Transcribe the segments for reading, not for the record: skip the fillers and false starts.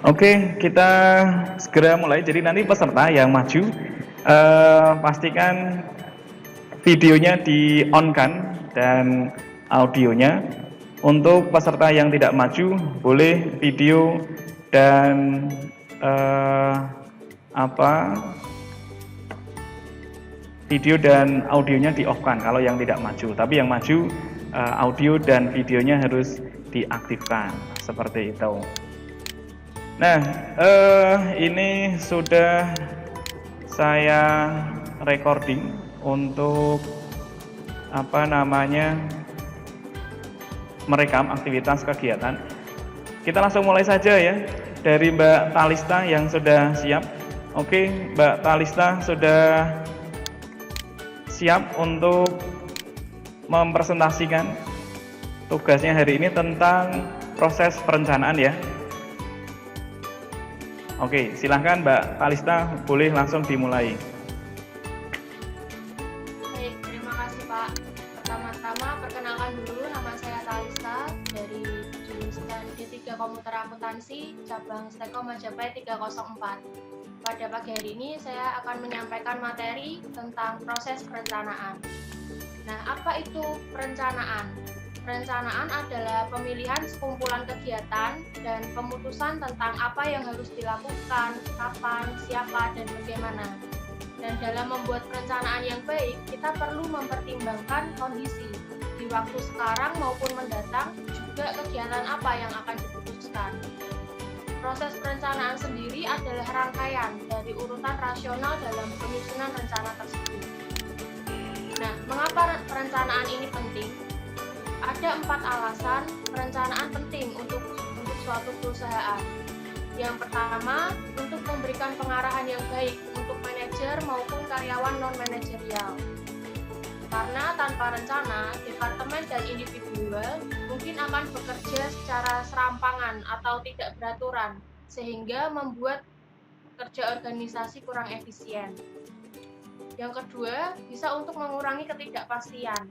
Oke, kita segera mulai. Jadi nanti peserta yang maju pastikan videonya di-on-kan dan audionya. Untuk peserta yang tidak maju, boleh video dan video dan audionya di-off-kan kalau yang tidak maju. Tapi yang maju audio dan videonya harus diaktifkan seperti itu. Nah, ini sudah saya recording untuk merekam aktivitas kegiatan. Kita langsung mulai saja ya, dari Mbak Talista yang sudah siap. Oke, Mbak Talista sudah siap untuk mempresentasikan tugasnya hari ini tentang proses perencanaan ya. Oke, silahkan Mbak Talista, boleh langsung dimulai. Baik, terima kasih Pak. Pertama-tama perkenalkan dulu, nama saya Talista dari jurusan D3 Komputer Akuntansi, cabang Stekom Majapahit 304. Pada pagi hari ini saya akan menyampaikan materi tentang proses perencanaan. Nah, apa itu perencanaan? Perencanaan adalah pemilihan sekumpulan kegiatan dan pemutusan tentang apa yang harus dilakukan, kapan, siapa, dan bagaimana. Dan dalam membuat perencanaan yang baik, kita perlu mempertimbangkan kondisi di waktu sekarang maupun mendatang, juga kegiatan apa yang akan diputuskan. Proses perencanaan sendiri adalah rangkaian dari urutan rasional dalam penyusunan rencana tersebut. Nah, mengapa perencanaan ini penting? Ada 4 alasan perencanaan penting untuk suatu perusahaan. Yang pertama, untuk memberikan pengarahan yang baik untuk manajer maupun karyawan non-manajerial. Karena tanpa rencana, departemen dan individual mungkin akan bekerja secara serampangan atau tidak beraturan, sehingga membuat kerja organisasi kurang efisien. Yang kedua, bisa untuk mengurangi ketidakpastian.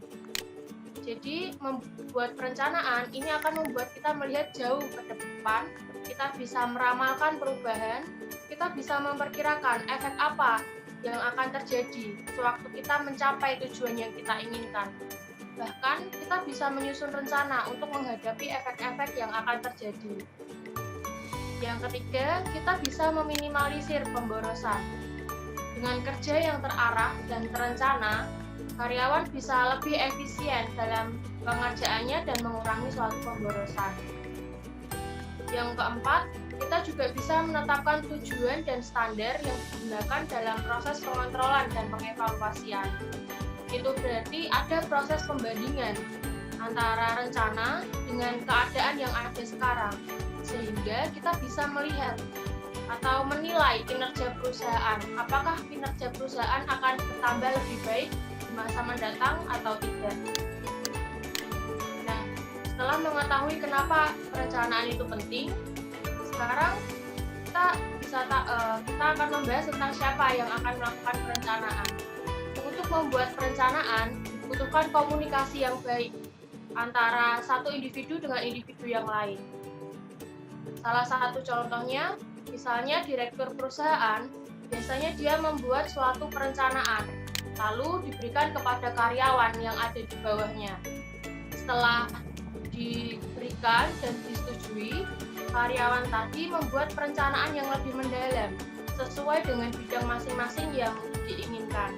Jadi, membuat perencanaan ini akan membuat kita melihat jauh ke depan, kita bisa meramalkan perubahan, kita bisa memperkirakan efek apa yang akan terjadi sewaktu kita mencapai tujuan yang kita inginkan. Bahkan, kita bisa menyusun rencana untuk menghadapi efek-efek yang akan terjadi. Yang ketiga, kita bisa meminimalisir pemborosan. Dengan kerja yang terarah dan terencana, karyawan bisa lebih efisien dalam pengerjaannya dan mengurangi suatu pemborosan. Yang keempat, kita juga bisa menetapkan tujuan dan standar yang digunakan dalam proses pengontrolan dan pengevaluasian. Itu berarti ada proses pembandingan antara rencana dengan keadaan yang ada sekarang, sehingga kita bisa melihat atau menilai kinerja perusahaan. Apakah kinerja perusahaan akan bertambah lebih baik masa mendatang atau tidak. Nah, setelah mengetahui kenapa perencanaan itu penting, sekarang kita akan membahas tentang siapa yang akan melakukan perencanaan. Untuk membuat perencanaan dibutuhkan komunikasi yang baik antara satu individu dengan individu yang lain. Salah satu contohnya, misalnya direktur perusahaan, biasanya dia membuat suatu perencanaan lalu diberikan kepada karyawan yang ada di bawahnya. Setelah diberikan dan disetujui, karyawan tadi membuat perencanaan yang lebih mendalam sesuai dengan bidang masing-masing yang diinginkan.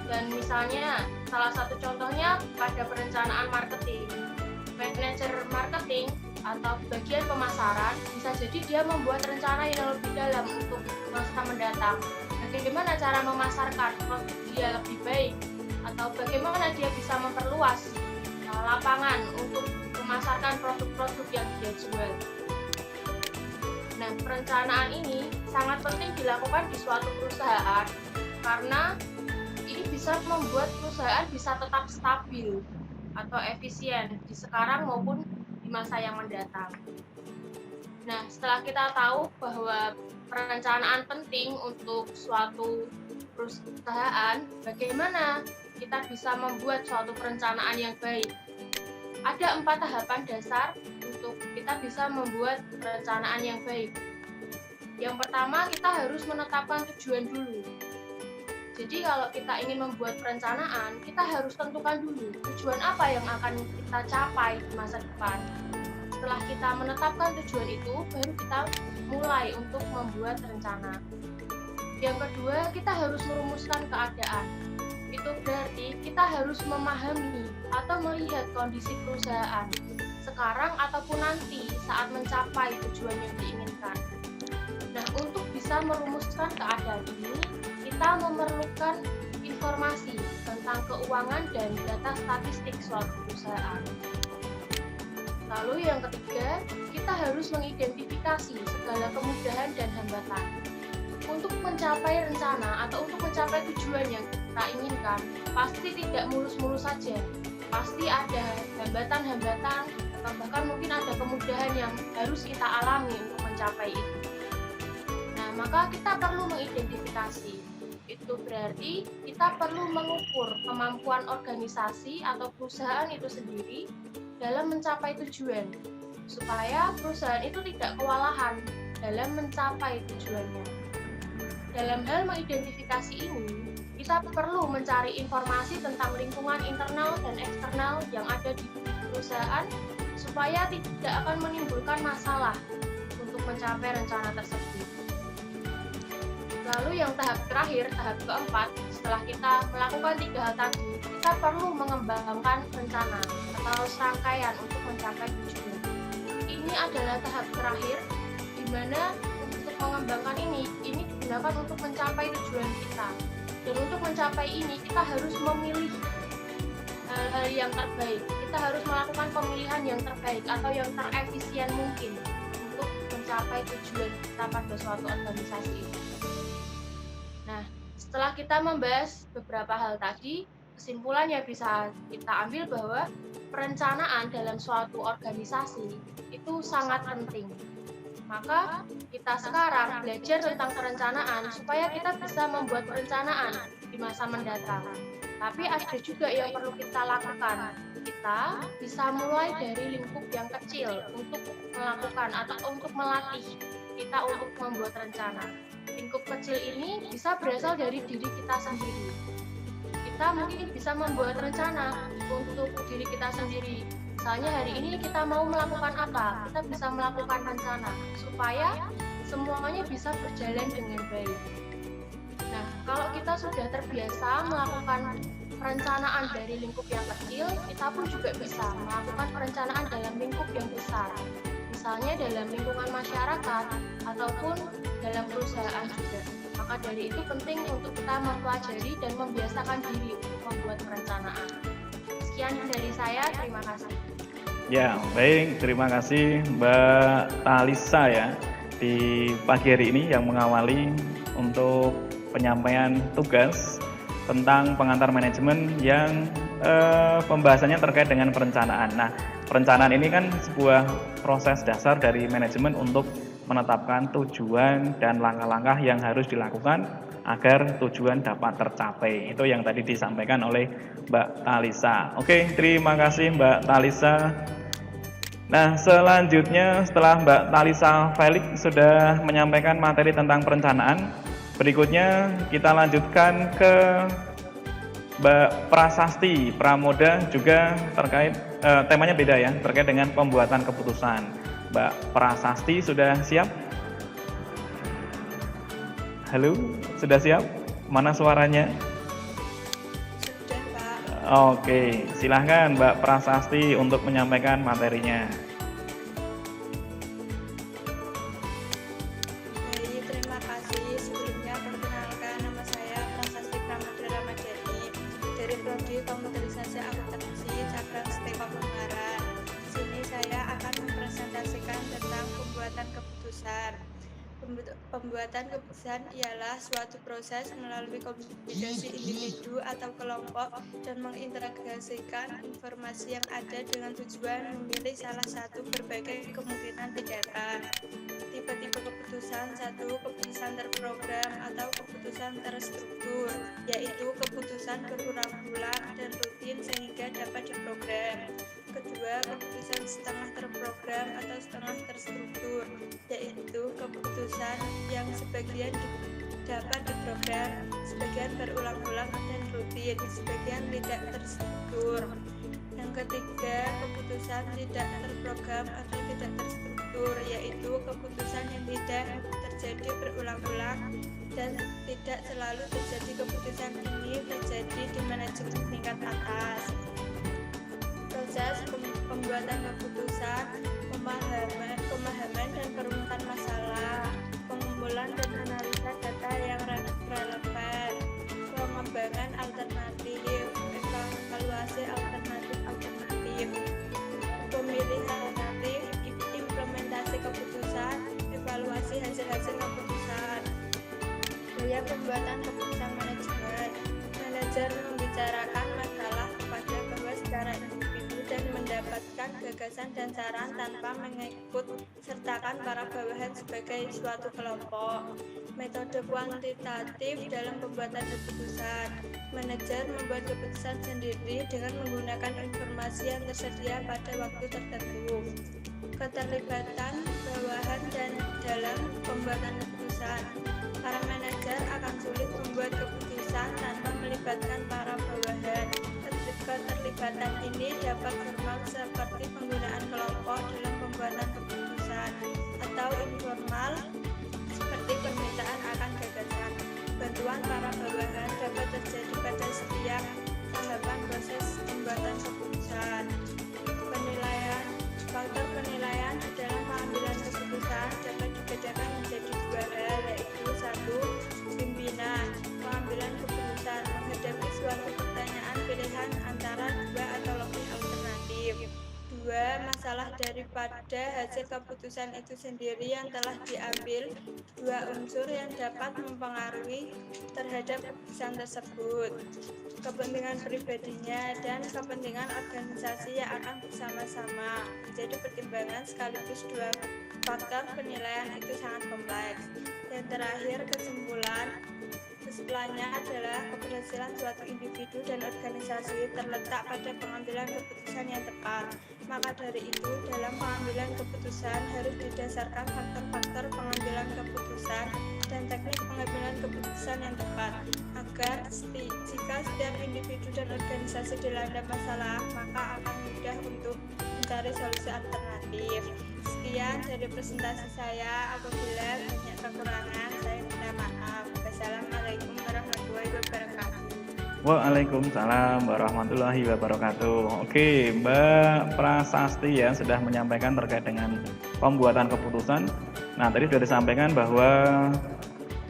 Dan misalnya, salah satu contohnya pada perencanaan marketing. Manajer marketing atau bagian pemasaran bisa jadi dia membuat rencana yang lebih dalam untuk masa mendatang. Bagaimana cara memasarkan produk dia lebih baik, atau bagaimana dia bisa memperluas lapangan untuk memasarkan produk-produk yang dia jual. Nah, perencanaan ini sangat penting dilakukan di suatu perusahaan karena ini bisa membuat perusahaan bisa tetap stabil atau efisien di sekarang maupun di masa yang mendatang. Nah, setelah kita tahu bahwa perencanaan penting untuk suatu perusahaan, bagaimana kita bisa membuat suatu perencanaan yang baik? Ada 4 tahapan dasar untuk kita bisa membuat perencanaan yang baik. Yang pertama, kita harus menetapkan tujuan dulu. Jadi kalau kita ingin membuat perencanaan, kita harus tentukan dulu tujuan apa yang akan kita capai di masa depan. Setelah kita menetapkan tujuan itu, baru kita mulai untuk membuat rencana. Yang kedua, kita harus merumuskan keadaan. Itu berarti kita harus memahami atau melihat kondisi perusahaan sekarang ataupun nanti saat mencapai tujuan yang diinginkan. Nah, untuk bisa merumuskan keadaan ini, kita memerlukan informasi tentang keuangan dan data statistik suatu perusahaan. Lalu yang ketiga, kita harus mengidentifikasi segala kemudahan dan hambatan. Untuk mencapai rencana atau untuk mencapai tujuan yang kita inginkan, pasti tidak mulus-mulus saja. Pasti ada hambatan-hambatan, atau bahkan mungkin ada kemudahan yang harus kita alami untuk mencapai itu. Nah, maka kita perlu mengidentifikasi. Itu berarti kita perlu mengukur kemampuan organisasi atau perusahaan itu sendiri dalam mencapai tujuan, supaya perusahaan itu tidak kewalahan dalam mencapai tujuannya. Dalam hal mengidentifikasi ini, kita perlu mencari informasi tentang lingkungan internal dan eksternal yang ada di perusahaan, supaya tidak akan menimbulkan masalah untuk mencapai rencana tersebut. Lalu yang tahap terakhir, tahap keempat, setelah kita melakukan 3 hal tadi, kita perlu mengembangkan rencana atau serangkaian untuk mencapai tujuan. Ini adalah tahap terakhir, di mana untuk mengembangkan ini digunakan untuk mencapai tujuan kita. Dan untuk mencapai ini, kita harus memilih hal-hal yang terbaik. Kita harus melakukan pemilihan yang terbaik atau yang terefisien mungkin untuk mencapai tujuan kita pada suatu organisasi itu. Nah, setelah kita membahas beberapa hal tadi, kesimpulannya bisa kita ambil bahwa perencanaan dalam suatu organisasi itu sangat penting. Maka kita sekarang belajar tentang perencanaan supaya kita bisa membuat perencanaan di masa mendatang. Tapi ada juga yang perlu kita lakukan. Kita bisa mulai dari lingkup yang kecil untuk melakukan atau untuk melatih kita untuk membuat rencana. Lingkup kecil ini bisa berasal dari diri kita sendiri. Kita mungkin bisa membuat rencana untuk diri kita sendiri. Misalnya hari ini kita mau melakukan apa, kita bisa melakukan rencana supaya semuanya bisa berjalan dengan baik. Nah, kalau kita sudah terbiasa melakukan perencanaan dari lingkup yang kecil, kita pun juga bisa melakukan perencanaan dalam lingkup yang besar. Misalnya dalam lingkungan masyarakat ataupun dalam perusahaan juga. Maka dari itu penting untuk kita mempelajari dan membiasakan diri untuk membuat perencanaan. Sekian dari saya, terima kasih. Ya, baik, terima kasih Mbak Talisa ya di pagi hari ini yang mengawali untuk penyampaian tugas tentang pengantar manajemen yang pembahasannya terkait dengan perencanaan. Nah, perencanaan ini kan sebuah proses dasar dari manajemen untuk menetapkan tujuan dan langkah-langkah yang harus dilakukan agar tujuan dapat tercapai. Itu yang tadi disampaikan oleh Mbak Talisa. Oke, terima kasih Mbak Talisa. Nah, selanjutnya setelah Mbak Talisa Felix sudah menyampaikan materi tentang perencanaan, berikutnya kita lanjutkan ke Mbak Prasasti Pramoda juga terkait temanya beda ya, terkait dengan pembuatan keputusan. Mbak Prasasti sudah siap? Halo, sudah siap? Mana suaranya? Sudah, Pak. Oke, silahkan Mbak Prasasti untuk menyampaikan materinya. Baik, terima kasih. Sebelumnya perkenalkan, nama saya Prasasti Pramoda Ramadhani dari Prodi Komputerisasi Akuntansi Cabang Steko Ungaran. Di sini saya akan mempresentasikan tentang pembuatan keputusan. Pembuatan keputusan ialah suatu proses melalui kombinasi individu atau kelompok dan mengintegrasikan informasi yang ada dengan tujuan memilih salah satu berbagai kemungkinan tindakan. Tipe-tipe keputusan: 1. Keputusan terprogram atau keputusan terstruktur, yaitu keputusan keputusan berulang-ulang dan rutin sehingga dapat diprogram. Kedua, keputusan setengah terprogram atau setengah terstruktur, yaitu keputusan yang sebagian dapat diprogram, sebagian berulang-ulang dan rutin, sebagian tidak terstruktur. Yang ketiga, keputusan tidak terprogram atau tidak terstruktur, yaitu keputusan yang tidak terjadi berulang-ulang dan tidak selalu terjadi. Keputusan ini terjadi di manajemen tingkat atas. Proses pembuatan keputusan, pemahaman dan perumusan masalah, pengumpulan dan analisa data yang relevan, pengembangan alternatif, evaluasi alternatif, pemilihan alternatif, implementasi keputusan, evaluasi hasil-hasil keputusan. Gaya pembuatan keputusan manajemen. Manajer membicarakan masalah kepada bahwa secara individu dan mendapatkan gagasan dan saran tanpa mengikut sertakan para bawahan sebagai suatu kelompok. Metode kuantitatif dalam pembuatan keputusan. Manajer membuat keputusan sendiri dengan menggunakan informasi yang tersedia pada waktu tertentu. Keterlibatan bawahan dan dalam pembuatan keputusan. Para manajer akan sulit membuat keputusan tanpa melibatkan para bawahan. Keterlibatan ini dapat formal seperti penggunaan kelompok dalam pembuatan keputusan atau informal seperti permintaan akan gagasan. Bantuan para bawahan dapat terjadi pada setiap tahapan proses pembuatan keputusan. Penilaian. Faktor penilaian dalam pengambilan keputusan dapat dibedakan menjadi dua hal, yaitu satu, pimpinan pengambilan keputusan menghadapi suatu pertanyaan pilihan antara dua atau lebih alternatif. Dua, masalah daripada hasil keputusan itu sendiri yang telah diambil. Dua unsur yang dapat mempengaruhi terhadap keputusan tersebut. Kepentingan pribadinya dan kepentingan organisasi yang akan bersama-sama menjadi pertimbangan sekaligus. Dua faktor penilaian itu sangat kompleks. Yang terakhir, kesimpulannya adalah keberhasilan suatu individu dan organisasi terletak pada pengambilan keputusan yang tepat. Maka dari itu, dalam pengambilan keputusan harus didasarkan faktor-faktor pengambilan keputusan dan teknik pengambilan keputusan yang tepat, agar jika setiap individu dan organisasi dilanda masalah, maka akan mudah untuk mencari solusi alternatif. Sekian dari presentasi saya. Apabila banyak kekurangan, saya minta maaf. Wassalamualaikum warahmatullahi wabarakatuh. Waalaikumsalam warahmatullahi wabarakatuh. Oke, Mbak Prasasti ya sudah menyampaikan terkait dengan pembuatan keputusan. Nah, tadi sudah disampaikan bahwa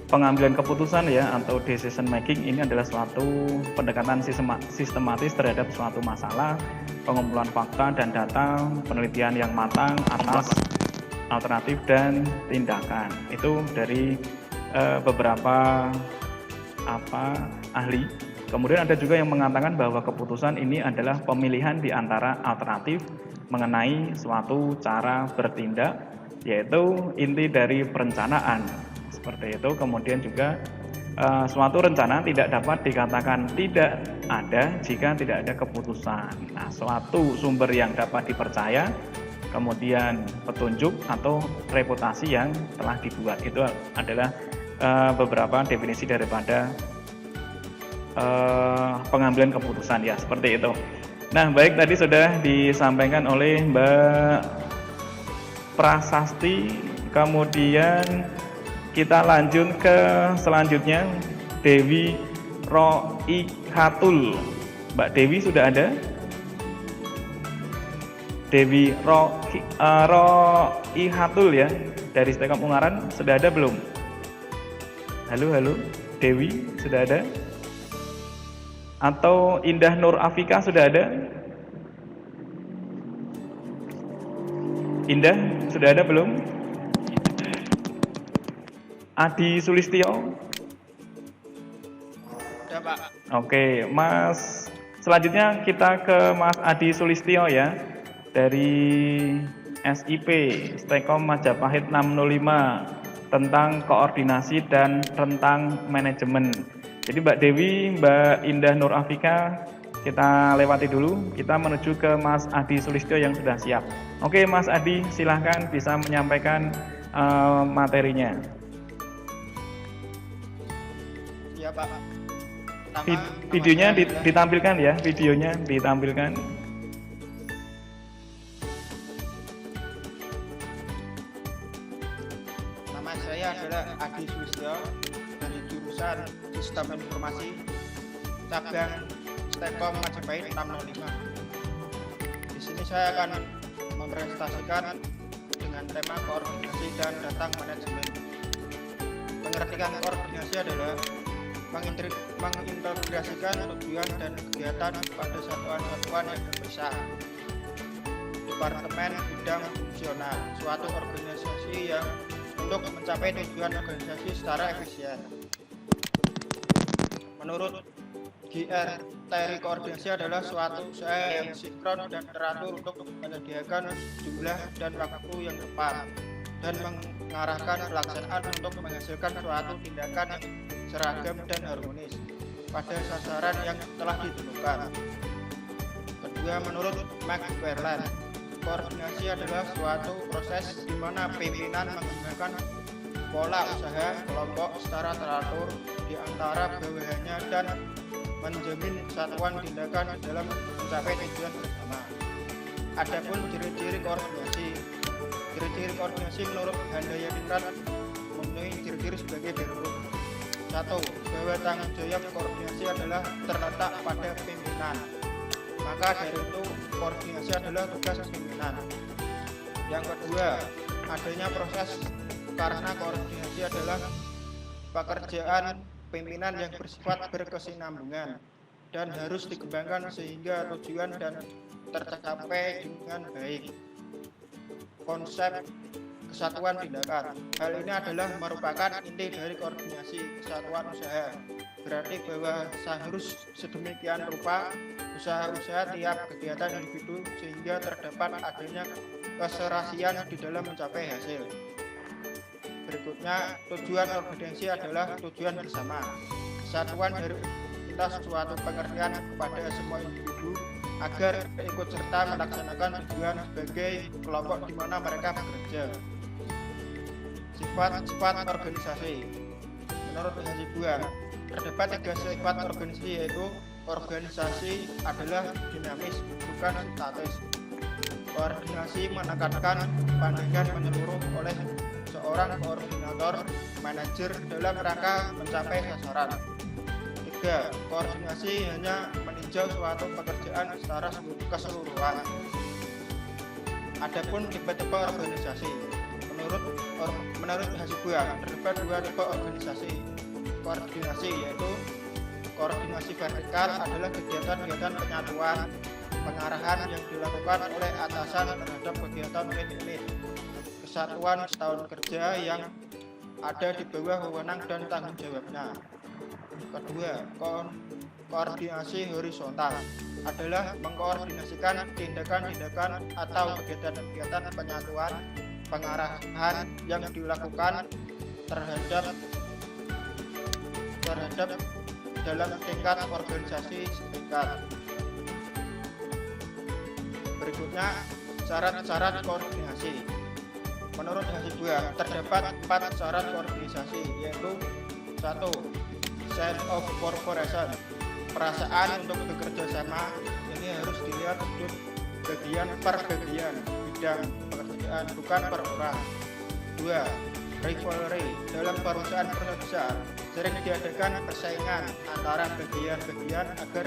pengambilan keputusan ya atau decision making ini adalah suatu pendekatan sistematis terhadap suatu masalah, pengumpulan fakta dan data, penelitian yang matang atas alternatif dan tindakan. Itu dari beberapa ahli. Kemudian ada juga yang mengatakan bahwa keputusan ini adalah pemilihan di antara alternatif mengenai suatu cara bertindak, yaitu inti dari perencanaan. Seperti itu. Kemudian juga suatu rencana tidak dapat dikatakan tidak ada jika tidak ada keputusan. Nah, suatu sumber yang dapat dipercaya, kemudian petunjuk atau reputasi yang telah dibuat. Itu adalah beberapa definisi daripada pengambilan keputusan ya, seperti itu. Nah, baik, tadi sudah disampaikan oleh Mbak Prasasti. Kemudian kita lanjut ke selanjutnya, Dewi Roihatul. Mbak Dewi sudah ada? Dewi Roihatul ya, dari Stekom Ungaran sudah ada belum? Halo, Dewi sudah ada? Atau Indah Nur Afika sudah ada? Indah sudah ada belum? Adi Sulistyo? Sudah, Pak. Oke, Mas. Selanjutnya kita ke Mas Adi Sulistyo ya, dari SIP Stekom Majapahit 605 tentang koordinasi dan rentang manajemen. Jadi Mbak Dewi, Mbak Indah Nur Afika kita lewati dulu, kita menuju ke Mas Adi Sulistyo yang sudah siap. Oke Mas Adi, silahkan bisa menyampaikan materinya. Iya Pak. Videonya ditampilkan ya, videonya ditampilkan. Nama saya adalah Adi Sulistyo dari jurusan Sistem Informasi cabang Stekom Majapahit 605. Di sini saya akan mempresentasikan dengan tema koordinasi dan data manajemen. Pengertian koordinasi adalah mengintegrasikan tujuan dan kegiatan pada satuan-satuan yang terpisah. Departemen bidang fungsional suatu organisasi yang untuk mencapai tujuan organisasi secara efisien. Menurut GR, teori koordinasi adalah suatu usaha yang sinkron dan teratur untuk menyediakan jumlah dan waktu yang tepat dan mengarahkan pelaksanaan untuk menghasilkan suatu tindakan yang seragam dan harmonis pada sasaran yang telah ditentukan. Kedua, menurut McFarland, koordinasi adalah suatu proses di mana pimpinan mengembangkan pola usaha kelompok secara teratur di antara bawahannya dan menjamin kesatuan tindakan dalam mencapai tujuan bersama. Adapun ciri-ciri koordinasi. Ciri-ciri koordinasi menurut Handayani memenuhi ciri-ciri sebagai berikut. 1. Bahwa tanggung jawab koordinasi adalah terletak pada pimpinan. Maka dari itu koordinasi adalah tugas pimpinan. Yang kedua, adanya proses karena koordinasi adalah pekerjaan pimpinan yang bersifat berkesinambungan dan harus dikembangkan sehingga tujuan dan tercapai dengan baik. Konsep kesatuan tindakan. Hal ini adalah merupakan inti dari koordinasi kesatuan usaha. Berarti bahwa harus sedemikian rupa usaha-usaha tiap kegiatan individu sehingga terdapat adanya keserasian di dalam mencapai hasil. Berikutnya, tujuan organisasi adalah tujuan bersama. Kesatuan dari kita suatu pengertian kepada semua individu agar ikut serta melaksanakan tujuan sebagai kelompok di mana mereka bekerja. Sifat-sifat organisasi. Menurut Hasibuan, terdapat 3 sifat organisasi, yaitu organisasi adalah dinamis, bukan statis. Koordinasi menekankan pandangan menyeluruh oleh seorang koordinator manajer dalam rangka mencapai sasaran. 3. Koordinasi hanya meninjau suatu pekerjaan secara keseluruhan. Adapun tipe-tipe organisasi. Menurut Hasibuan, terdapat 2 tipe organisasi koordinasi, yaitu koordinasi vertikal adalah kegiatan-kegiatan penyatuan pengarahan yang dilakukan oleh atasan terhadap kegiatan unit-unit kesatuan setahun kerja yang ada di bawah wewenang dan tanggung jawabnya. Kedua, koordinasi horizontal adalah mengkoordinasikan tindakan-tindakan atau kegiatan-kegiatan penyatuan pengarahan yang dilakukan terhadap dalam tingkat organisasi setingkat. Berikutnya, syarat-syarat koordinasi. Menurut Hasibuan, terdapat 4 syarat koordinasi, yaitu 1. Sense of cooperation, perasaan untuk bekerja sama. Ini harus dilihat bagian per bagian bidang pekerjaan, bukan per orang. 2. Rivalry, dalam perusahaan besar sering diadakan persaingan antara bagian-bagian agar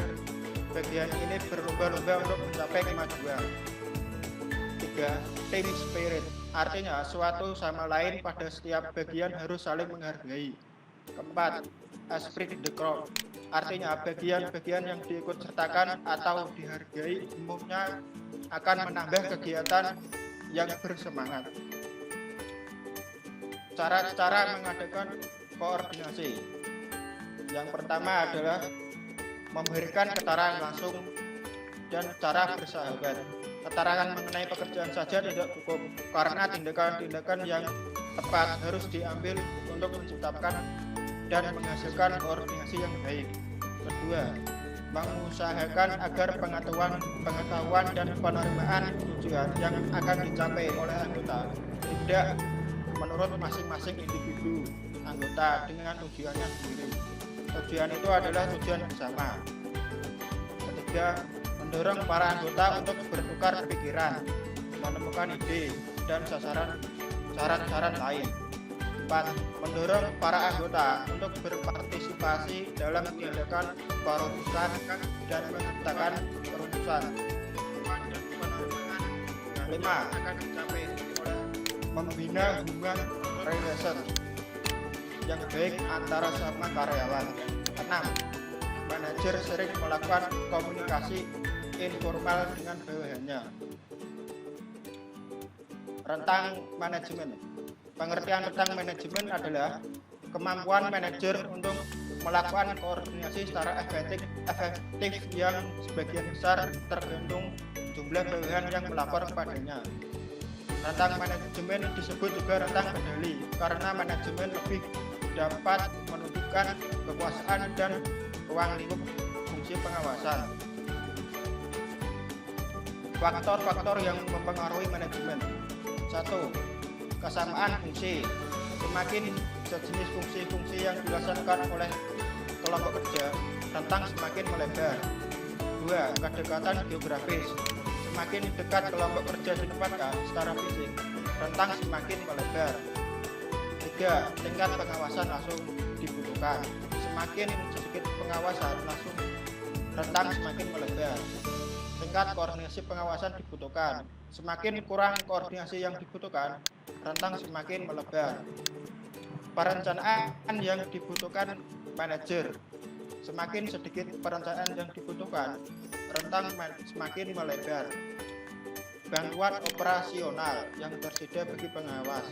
bagian ini berlomba-lomba untuk mencapai kemajuan. 3. Team spirit, artinya suatu sama lain pada setiap bagian harus saling menghargai. 4. Esprit de corps, artinya bagian-bagian yang diikut sertakan atau dihargai umumnya akan menambah kegiatan yang bersemangat. Cara-cara mengadakan koordinasi. Yang pertama adalah memberikan keterangan langsung dan cara bersahabat. Keterangan mengenai pekerjaan saja tidak cukup, karena tindakan-tindakan yang tepat harus diambil untuk menciptakan dan menghasilkan koordinasi yang baik. Kedua, mengusahakan agar pengetahuan dan penerimaan tujuan yang akan dicapai oleh anggota tidak menurut masing-masing individu anggota dengan tujuannya sendiri. Tujuan itu adalah tujuan bersama. Ketiga, mendorong para anggota untuk bertukar pikiran, menemukan ide dan saran-saran lain. 4. Mendorong para anggota untuk berpartisipasi dalam tindakan perumusan dan menciptakan perumusan. 5. Akan dicapai oleh membina hubungan relation yang baik antara sama karyawan. 6. Manajer sering melakukan komunikasi informal dengan bawahannya. Rentang manajemen. Pengertian tentang manajemen adalah kemampuan manajer untuk melakukan koordinasi secara efektif yang sebagian besar tergantung jumlah bawahan yang melapor kepadanya. Rentang manajemen disebut juga rentang kendali karena manajemen lebih dapat menunjukkan kekuasaan dan ruang lingkup fungsi pengawasan. Faktor-faktor yang mempengaruhi manajemen. 1. Kesamaan fungsi. Semakin sejenis fungsi-fungsi yang dilaksanakan oleh kelompok kerja, rentang semakin melebar. 2. Kedekatan geografis. Semakin dekat kelompok kerja ditempatkan secara fisik, rentang semakin melebar. 3. Tingkat pengawasan langsung dibutuhkan. Semakin sedikit pengawasan langsung, rentang semakin melebar. Tingkat koordinasi pengawasan dibutuhkan. Semakin kurang koordinasi yang dibutuhkan, rentang semakin melebar. Perencanaan yang dibutuhkan manajer. Semakin sedikit perencanaan yang dibutuhkan, rentang semakin melebar. Bantuan operasional yang tersedia bagi pengawas.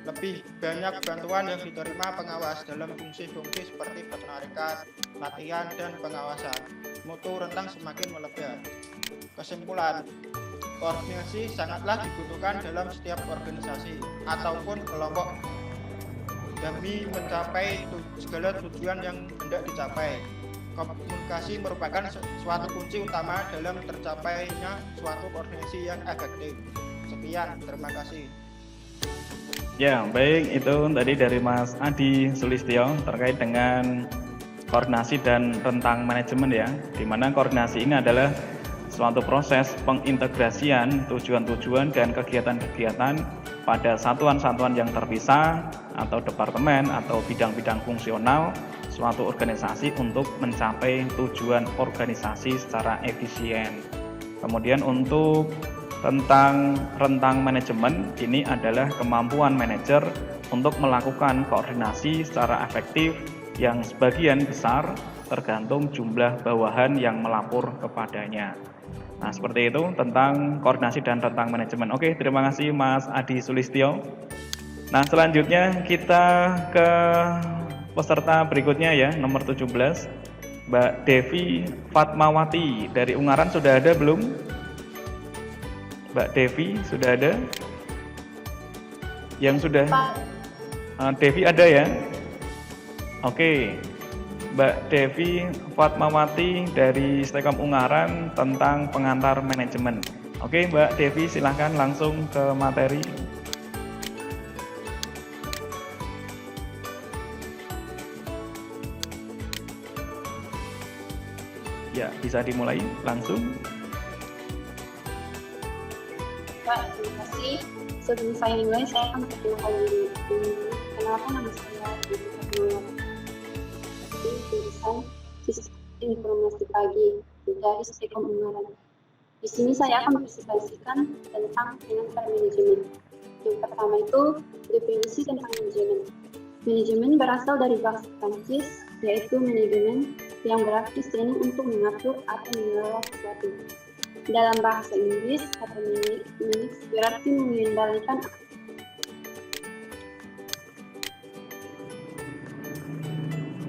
Lebih banyak bantuan yang diterima pengawas dalam fungsi-fungsi seperti penarikan, latihan, dan pengawasan. Mutu rentang semakin melebar. Kesimpulan, koordinasi sangatlah dibutuhkan dalam setiap organisasi ataupun kelompok demi mencapai segala tujuan yang hendak dicapai. Komunikasi merupakan suatu kunci utama dalam tercapainya suatu koordinasi yang efektif. Sekian, terima kasih. Ya, baik, itu tadi dari Mas Adi Sulistyo terkait dengan koordinasi dan rentang manajemen ya, di mana koordinasi ini adalah suatu proses pengintegrasian tujuan-tujuan dan kegiatan-kegiatan pada satuan-satuan yang terpisah atau departemen atau bidang-bidang fungsional suatu organisasi untuk mencapai tujuan organisasi secara efisien. Kemudian untuk tentang rentang manajemen, ini adalah kemampuan manajer untuk melakukan koordinasi secara efektif yang sebagian besar tergantung jumlah bawahan yang melapor kepadanya. Nah, seperti itu tentang koordinasi dan rentang manajemen. Oke, terima kasih Mas Adi Sulistyo. Nah, selanjutnya kita ke peserta berikutnya ya, nomor 17. Mbak Devi Fatmawati dari Ungaran sudah ada belum? Mbak Devi sudah ada? Yang sudah? Devi ada ya? Oke. Mbak Devi Fatmawati dari Stekom Ungaran tentang pengantar manajemen. Oke, Mbak Devi silahkan langsung ke materi. Ya, bisa dimulai langsung. Pak, terima kasih. Sebelum saya mulai, saya akan perkenalkan diri. Kenapa nama saya Devi Fatmawati? Jurusan Sistem Informasi Pagi dari Stekom Ungaran. Di sini saya akan presentasikan tentang pengantar manajemen. Yang pertama itu definisi tentang manajemen. Manajemen berasal dari bahasa Prancis, yaitu manajemen yang berarti seni untuk mengatur atau mengelola sesuatu. Dalam bahasa Inggris, kata manage berarti mengendalikan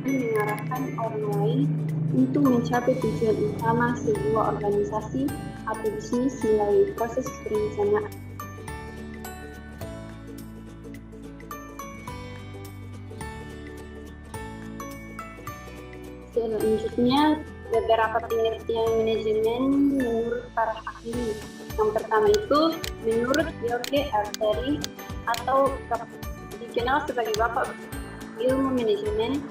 mengarahkan orang lain untuk mencapai tujuan utama sebuah organisasi atau bisnis melalui proses perencanaan. Selanjutnya, beberapa pengertian manajemen menurut para ahli. Yang pertama itu, menurut George Arteri atau dikenal sebagai Bapak Ilmu Manajemen,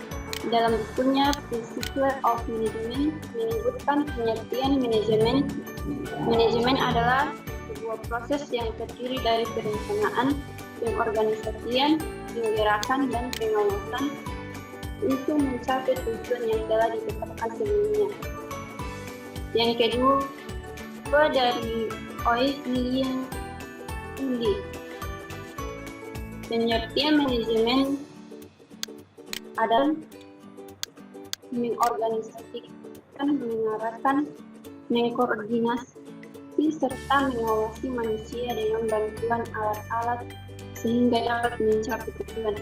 dalam bukunya Principle of Management menyebutkan pengertian manajemen. Manajemen adalah sebuah proses yang terdiri dari perencanaan, pengorganisasian, penggerakan, dan pengawasan untuk mencapai tujuan yang telah ditetapkan sebelumnya. Yang kedua dari William Lee, pengertian manajemen adalah mengorganisasikan, mengarahkan, mengkoordinasi, serta mengawasi manusia dengan bantuan alat-alat sehingga dapat mencapai tujuan.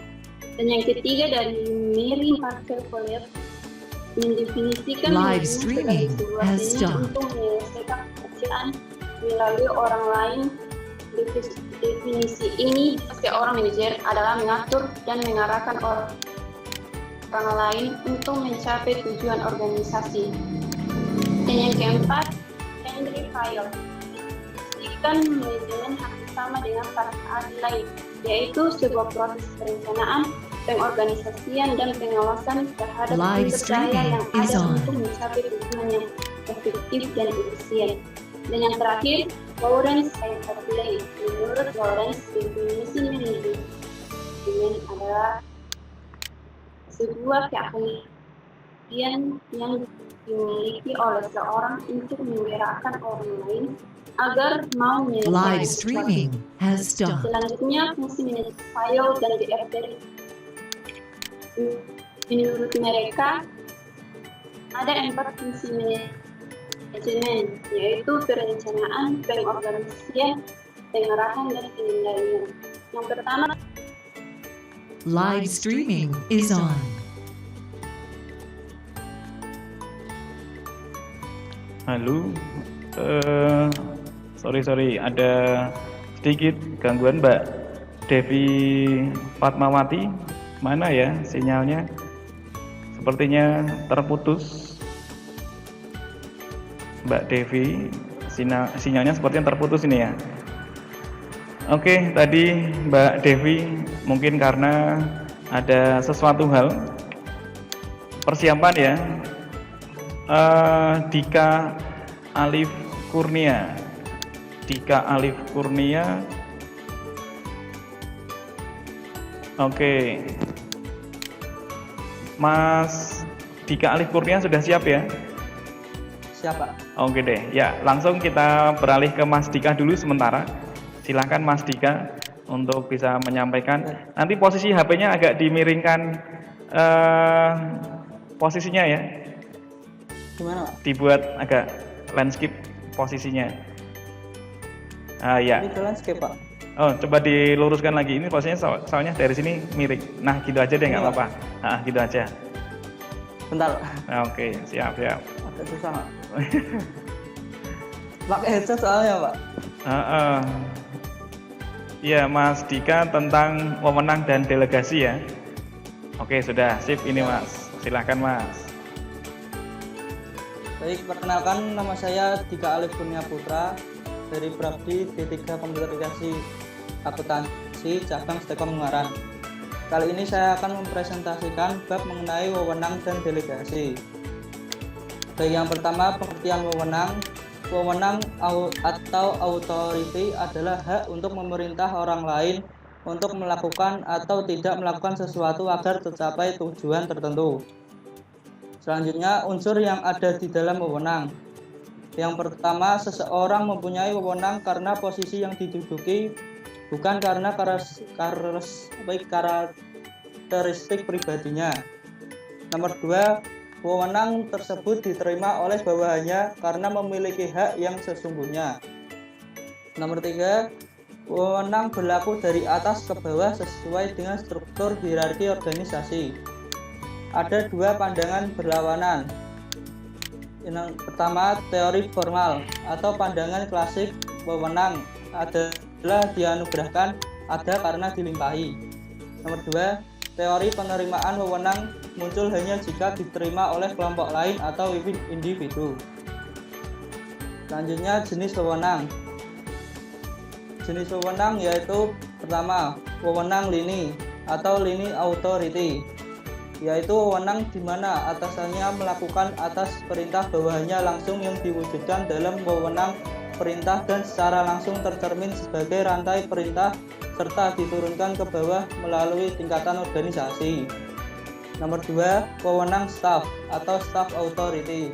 Dan yang ketiga dari Mary Parker Collier, mendefinisikan Live manajemen streaming sebagai sebuah has teknik stopped. untuk menyelesaikan pekerjaan melalui orang lain. Definisi ini, seorang manajer adalah mengatur dan mengarahkan orang lain untuk mencapai tujuan organisasi. Dan yang keempat, Henry Fayol, memastikan manajemen hampir sama dengan para ahli lain, yaitu sebuah proses perencanaan, pengorganisasian, dan pengawasan terhadap Live sumber daya streaming yang is ada on. untuk mencapai tujuan yang efektif dan efisien. Dan yang terakhir, Lawrence and Adley. Menurut Lawrence, definisi manajemen adalah sebuah keahlian yang dimiliki oleh seorang untuk menggerakkan orang lain agar mau menyelesaikan Live streaming has stopped. Selanjutnya, fungsi manajemen Fayol dan DFTR. Menurut mereka, ada 4 fungsi manajemen, yaitu perencanaan, pengorganisasian, pengarahan, dan pengendalian. Yang pertama, Live streaming is on. Halo, sorry, ada sedikit gangguan Mbak Devi Fatmawati. Mana ya sinyalnya? Sepertinya terputus. Mbak Devi, sinyalnya sepertinya terputus ini ya. Oke, tadi Mbak Devi mungkin karena ada sesuatu hal persiapan ya. Dika Alif Kurnia. Oke. Mas Dika Alif Kurnia sudah siap ya? Siapa? Oke deh. Ya, langsung kita beralih ke Mas Dika dulu sementara. Silahkan Mas Dika untuk bisa menyampaikan. Nanti posisi HP-nya agak dimiringkan posisinya ya. Gimana, Pak? Dibuat agak landscape posisinya. Ya. Ini ke landscape, Pak. Oh, coba diluruskan lagi. Ini posisinya soalnya dari sini miring. Nah, gitu aja deh, nggak apa-apa. Gitu aja. Bentar. Oke, siap. Agak susah, Pak. Pakai headset soalnya, Pak. Iya, Mas Dika tentang wewenang dan delegasi ya. Oke, sudah sip ini Mas. Silahkan Mas. Baik, perkenalkan nama saya Dika Alif Kurnia Putra dari Prabdi D3 Komputerisasi Akuntansi Cabang Stekom Ungaran. Kali ini saya akan mempresentasikan bab mengenai wewenang dan delegasi. Baik, yang pertama pengertian wewenang. Wewenang atau authority adalah hak untuk memerintah orang lain untuk melakukan atau tidak melakukan sesuatu agar tercapai tujuan tertentu. Selanjutnya, unsur yang ada di dalam wewenang. Yang pertama, seseorang mempunyai wewenang karena posisi yang diduduki, bukan karena karakteristik pribadinya. Nomor 2, wewenang tersebut diterima oleh bawahannya karena memiliki hak yang sesungguhnya. Nomor 3, wewenang berlaku dari atas ke bawah sesuai dengan struktur hierarki organisasi. Ada 2 pandangan berlawanan. Yang pertama, teori formal atau pandangan klasik wewenang adalah dianugerahkan ada karena dilimpahi. Nomor 2, teori penerimaan wewenang muncul hanya jika diterima oleh kelompok lain atau individu. Selanjutnya jenis wewenang. Jenis wewenang yaitu pertama, wewenang lini atau lini authority, yaitu wewenang di mana atasannya melakukan atas perintah bawahannya langsung yang diwujudkan dalam wewenang perintah dan secara langsung tercermin sebagai rantai perintah serta diturunkan ke bawah melalui tingkatan organisasi. Nomor 2, wewenang staff atau staff authority,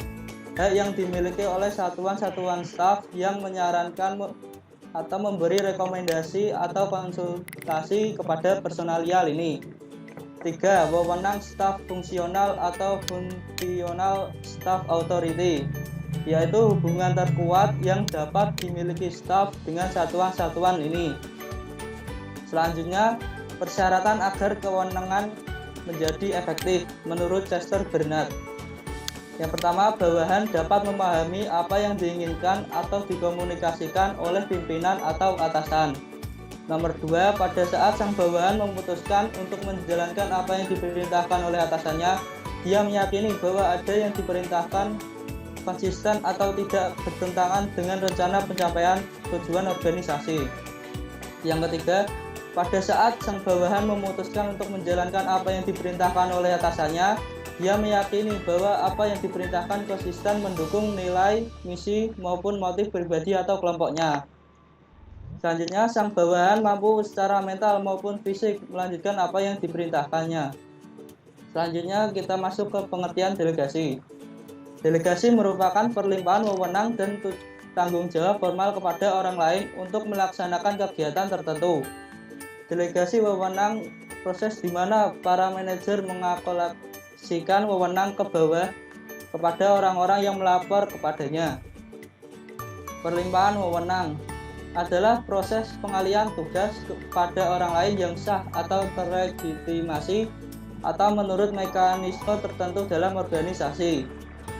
hak yang dimiliki oleh satuan-satuan staff yang menyarankan atau memberi rekomendasi atau konsultasi kepada personalia ini. 3, wewenang staf fungsional atau functional staff authority, yaitu hubungan terkuat yang dapat dimiliki staf dengan satuan-satuan ini. Selanjutnya, persyaratan agar kewenangan menjadi efektif menurut Chester Bernard. Yang pertama, bawahan dapat memahami apa yang diinginkan atau dikomunikasikan oleh pimpinan atau atasan. Nomor 2, pada saat sang bawahan memutuskan untuk menjalankan apa yang diperintahkan oleh atasannya, dia meyakini bahwa ada yang diperintahkan konsisten atau tidak bertentangan dengan rencana pencapaian tujuan organisasi. Yang ketiga, pada saat sang bawahan memutuskan untuk menjalankan apa yang diperintahkan oleh atasannya, dia meyakini bahwa apa yang diperintahkan konsisten mendukung nilai, misi, maupun motif pribadi atau kelompoknya. Selanjutnya, sang bawahan mampu secara mental maupun fisik melanjutkan apa yang diperintahkannya. Selanjutnya, kita masuk ke pengertian delegasi. Delegasi merupakan perlimpahan wewenang dan tanggung jawab formal kepada orang lain untuk melaksanakan kegiatan tertentu. Delegasi wewenang proses di mana para manajer mengalokasikan wewenang ke bawah kepada orang-orang yang melapor kepadanya. Perlimpahan wewenang adalah proses pengalihan tugas kepada orang lain yang sah atau terlegitimasi atau menurut mekanisme tertentu dalam organisasi,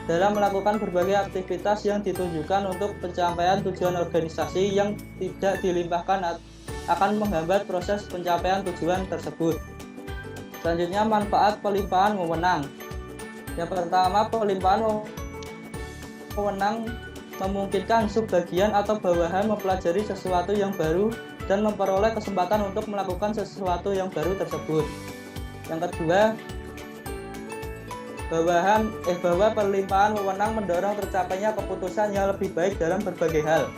dalam melakukan berbagai aktivitas yang ditujukan untuk pencapaian tujuan organisasi yang tidak dilimpahkan akan menghambat proses pencapaian tujuan tersebut. Selanjutnya, manfaat pelimpahan wewenang. Yang pertama, pelimpahan wewenang memungkinkan subbagian atau bawahan mempelajari sesuatu yang baru dan memperoleh kesempatan untuk melakukan sesuatu yang baru tersebut. Yang kedua, bahwa pelimpahan wewenang mendorong tercapainya keputusan yang lebih baik dalam berbagai hal.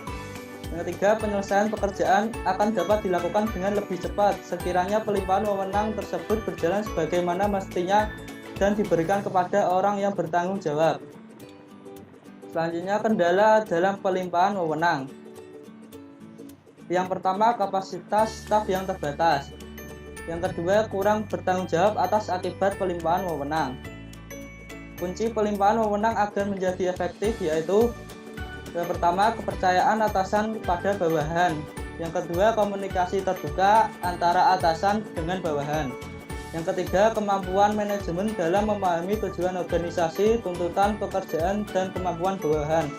Yang ketiga, penyelesaian pekerjaan akan dapat dilakukan dengan lebih cepat sekiranya pelimpahan wewenang tersebut berjalan sebagaimana mestinya dan diberikan kepada orang yang bertanggung jawab. Selanjutnya, kendala dalam pelimpahan wewenang. Yang pertama, kapasitas staf yang terbatas. Yang kedua, kurang bertanggung jawab atas akibat pelimpahan wewenang. Kunci pelimpahan wewenang agar menjadi efektif yaitu: yang pertama, kepercayaan atasan pada bawahan. Yang kedua, komunikasi terbuka antara atasan dengan bawahan. Yang ketiga, kemampuan manajemen dalam memahami tujuan organisasi, tuntutan pekerjaan, dan kemampuan bawahan.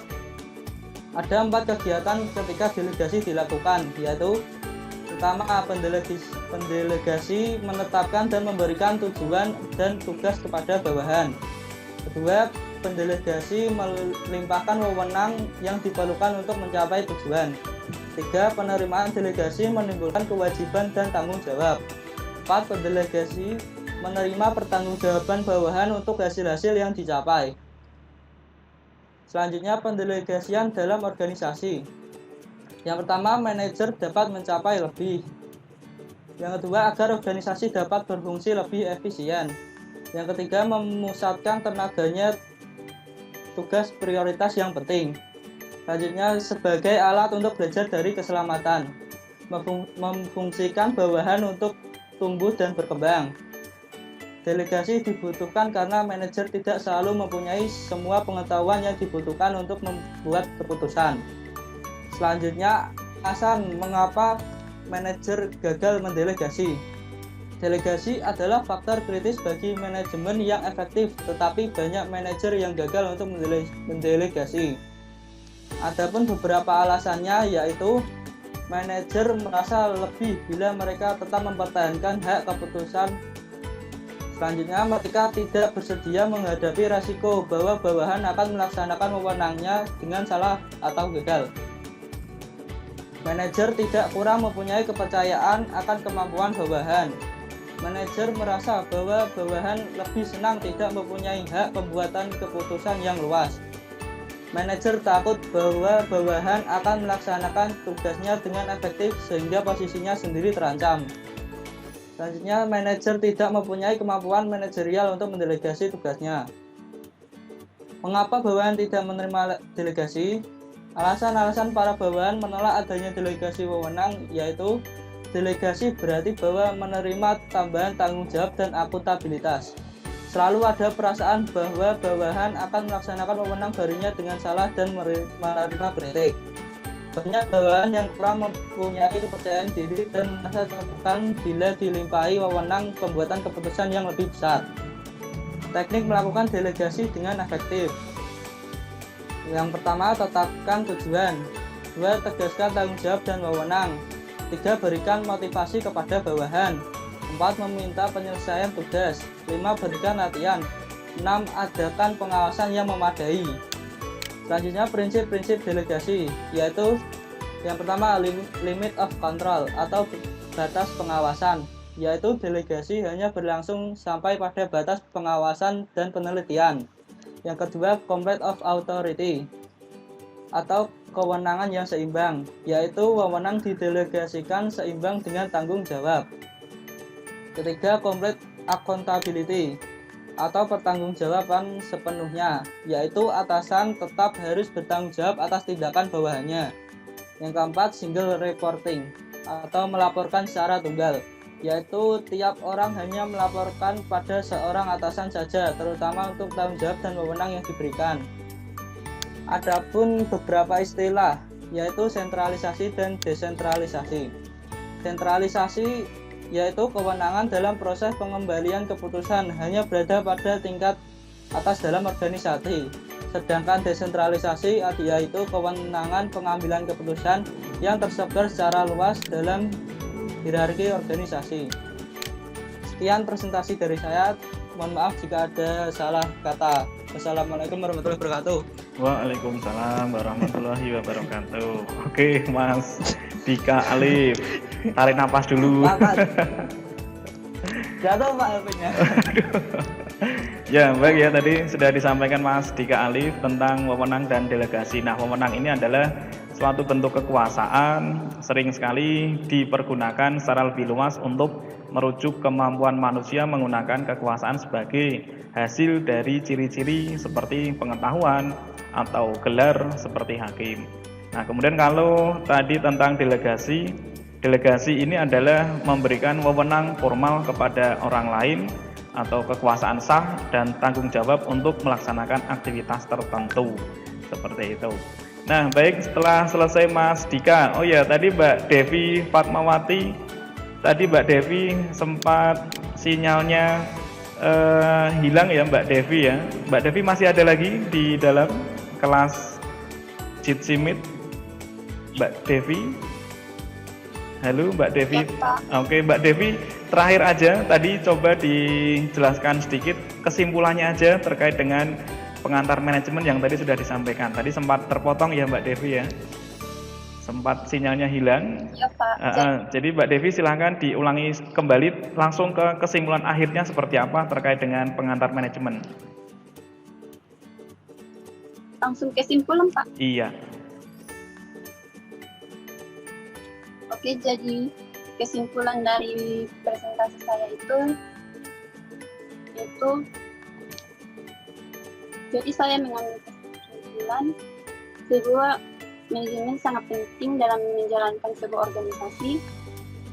Ada 4 kegiatan ketika delegasi dilakukan, yaitu: pertama, pendelegasi menetapkan dan memberikan tujuan dan tugas kepada bawahan. Kedua, pendelegasi melimpahkan wewenang yang diperlukan untuk mencapai tujuan. 3, penerimaan delegasi menimbulkan kewajiban dan tanggung jawab. 4, pendelegasi menerima pertanggungjawaban bawahan untuk hasil-hasil yang dicapai. Selanjutnya, pendelegasian dalam organisasi. Yang pertama, manajer dapat mencapai lebih. Yang kedua, agar organisasi dapat berfungsi lebih efisien. Yang ketiga, memusatkan tenaganya tugas prioritas yang penting. Selanjutnya, sebagai alat untuk belajar dari keselamatan, memfungsikan bawahan untuk tumbuh dan berkembang. Delegasi dibutuhkan karena manajer tidak selalu mempunyai semua pengetahuan yang dibutuhkan untuk membuat keputusan. Selanjutnya, alasan mengapa manajer gagal mendelegasi. Delegasi adalah faktor kritis bagi manajemen yang efektif, tetapi banyak manajer yang gagal untuk mendelegasi. Adapun beberapa alasannya yaitu: manajer merasa lebih bila mereka tetap mempertahankan hak keputusan Selanjutnya, ketika tidak bersedia menghadapi resiko bahwa bawahan akan melaksanakan wewenangnya dengan salah atau gagal. Manajer tidak kurang mempunyai kepercayaan akan kemampuan bawahan. Manajer merasa bahwa bawahan lebih senang tidak mempunyai hak pembuatan keputusan yang luas. Manajer takut bahwa bawahan akan melaksanakan tugasnya dengan efektif sehingga posisinya sendiri terancam. Selanjutnya, manajer tidak mempunyai kemampuan manajerial untuk mendelegasi tugasnya. Mengapa bawahan tidak menerima delegasi? Alasan-alasan para bawahan menolak adanya delegasi wewenang yaitu delegasi berarti bahwa menerima tambahan tanggung jawab dan akuntabilitas. Selalu ada perasaan bahwa bawahan akan melaksanakan wewenang barunya dengan salah dan menerima kritik. Banyak bawahan yang kurang mempunyai kepercayaan diri dan merasa tertekan bila dilimpahi wewenang pembuatan keputusan yang lebih besar. Teknik melakukan delegasi dengan efektif. Yang pertama, tetapkan tujuan. 2. Tegaskan tanggung jawab dan wewenang. 3. Berikan motivasi kepada bawahan. 4. Meminta penyelesaian tugas. 5. Berikan latihan. 6. Adakan pengawasan yang memadai. Selanjutnya, prinsip-prinsip delegasi, yaitu yang pertama, limit of control atau batas pengawasan, yaitu delegasi hanya berlangsung sampai pada batas pengawasan dan penelitian. Yang kedua, complete of authority atau kewenangan yang seimbang, yaitu wewenang didelegasikan seimbang dengan tanggung jawab. Ketiga, complete accountability atau pertanggungjawaban sepenuhnya, yaitu atasan tetap harus bertanggung jawab atas tindakan bawahannya. Yang keempat, single reporting atau melaporkan secara tunggal, yaitu tiap orang hanya melaporkan pada seorang atasan saja, terutama untuk tanggung jawab dan wewenang yang diberikan. Adapun beberapa istilah, yaitu sentralisasi dan desentralisasi. Sentralisasi yaitu kewenangan dalam proses pengembalian keputusan hanya berada pada tingkat atas dalam organisasi. Sedangkan desentralisasi yaitu kewenangan pengambilan keputusan yang tersebar secara luas dalam hierarki organisasi. Sekian presentasi dari saya. Mohon maaf jika ada salah kata. Wassalamualaikum warahmatullahi wabarakatuh. Waalaikumsalam warahmatullahi wabarakatuh. Oke, Mas Dika Alif, tarik napas dulu. Jatuh Pak HP-nya. Ya, baik ya, tadi sudah disampaikan Mas Dika Alif tentang wewenang dan delegasi. Nah, wewenang ini adalah suatu bentuk kekuasaan, sering sekali dipergunakan secara lebih luas untuk merujuk kemampuan manusia menggunakan kekuasaan sebagai hasil dari ciri-ciri seperti pengetahuan atau gelar seperti hakim. Nah, kemudian kalau tadi tentang delegasi, delegasi ini adalah memberikan wewenang formal kepada orang lain atau kekuasaan sah dan tanggung jawab untuk melaksanakan aktivitas tertentu, seperti itu. Nah, baik, setelah selesai Mas Dika, oh ya, tadi Mbak Devi Fatmawati, tadi Mbak Devi sempat sinyalnya hilang ya Mbak Devi ya. Mbak Devi masih ada lagi di dalam kelas Jitsi Meet? Mbak Devi? Halo Mbak Devi? Oke, Mbak Devi, terakhir aja tadi coba dijelaskan sedikit kesimpulannya aja terkait dengan pengantar manajemen yang tadi sudah disampaikan. Tadi sempat terpotong ya Mbak Devi ya, sempat sinyalnya hilang. Ya, Pak. Jadi Mbak Devi silahkan diulangi kembali langsung ke kesimpulan akhirnya seperti apa terkait dengan pengantar manajemen. Langsung kesimpulan Pak. Iya. Oke, jadi kesimpulan dari presentasi saya itu jadi saya mengambil kesimpulan bahwa manajemen sangat penting dalam menjalankan sebuah organisasi,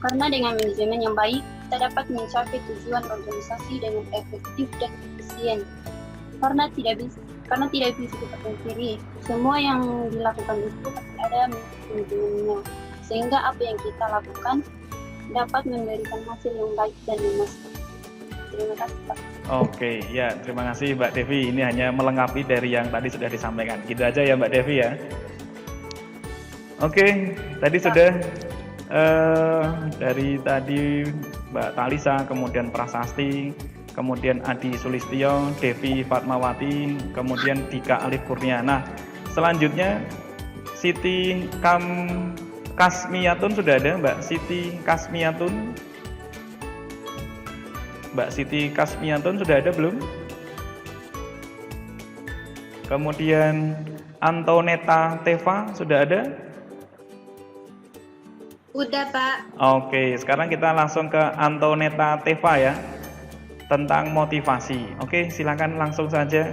karena dengan manajemen yang baik kita dapat mencapai tujuan organisasi dengan efektif dan efisien. Karena tidak bisa kita pungkiri, semua yang dilakukan itu pasti ada manajemennya, sehingga apa yang kita lakukan dapat memberikan hasil yang baik dan memuaskan. Terima kasih Pak. Oke, ya, terima kasih Mbak Devi. Ini hanya melengkapi dari yang tadi sudah disampaikan. Gitu aja ya Mbak Devi ya. Oke, tadi sudah dari tadi Mbak Talisa, kemudian Prasasti, kemudian Adi Sulistyo, Devi Fatmawati, kemudian Dika Alif Kurnia. Nah, selanjutnya Siti Kasmiyatun sudah ada, Mbak Siti Kasmiyatun. Mbak Siti Kasmiyatun sudah ada belum? Kemudian Antoneta Teva sudah ada? Udah, Pak. Oke, sekarang kita langsung ke Antoneta Teva ya, tentang motivasi. Oke, silakan langsung saja.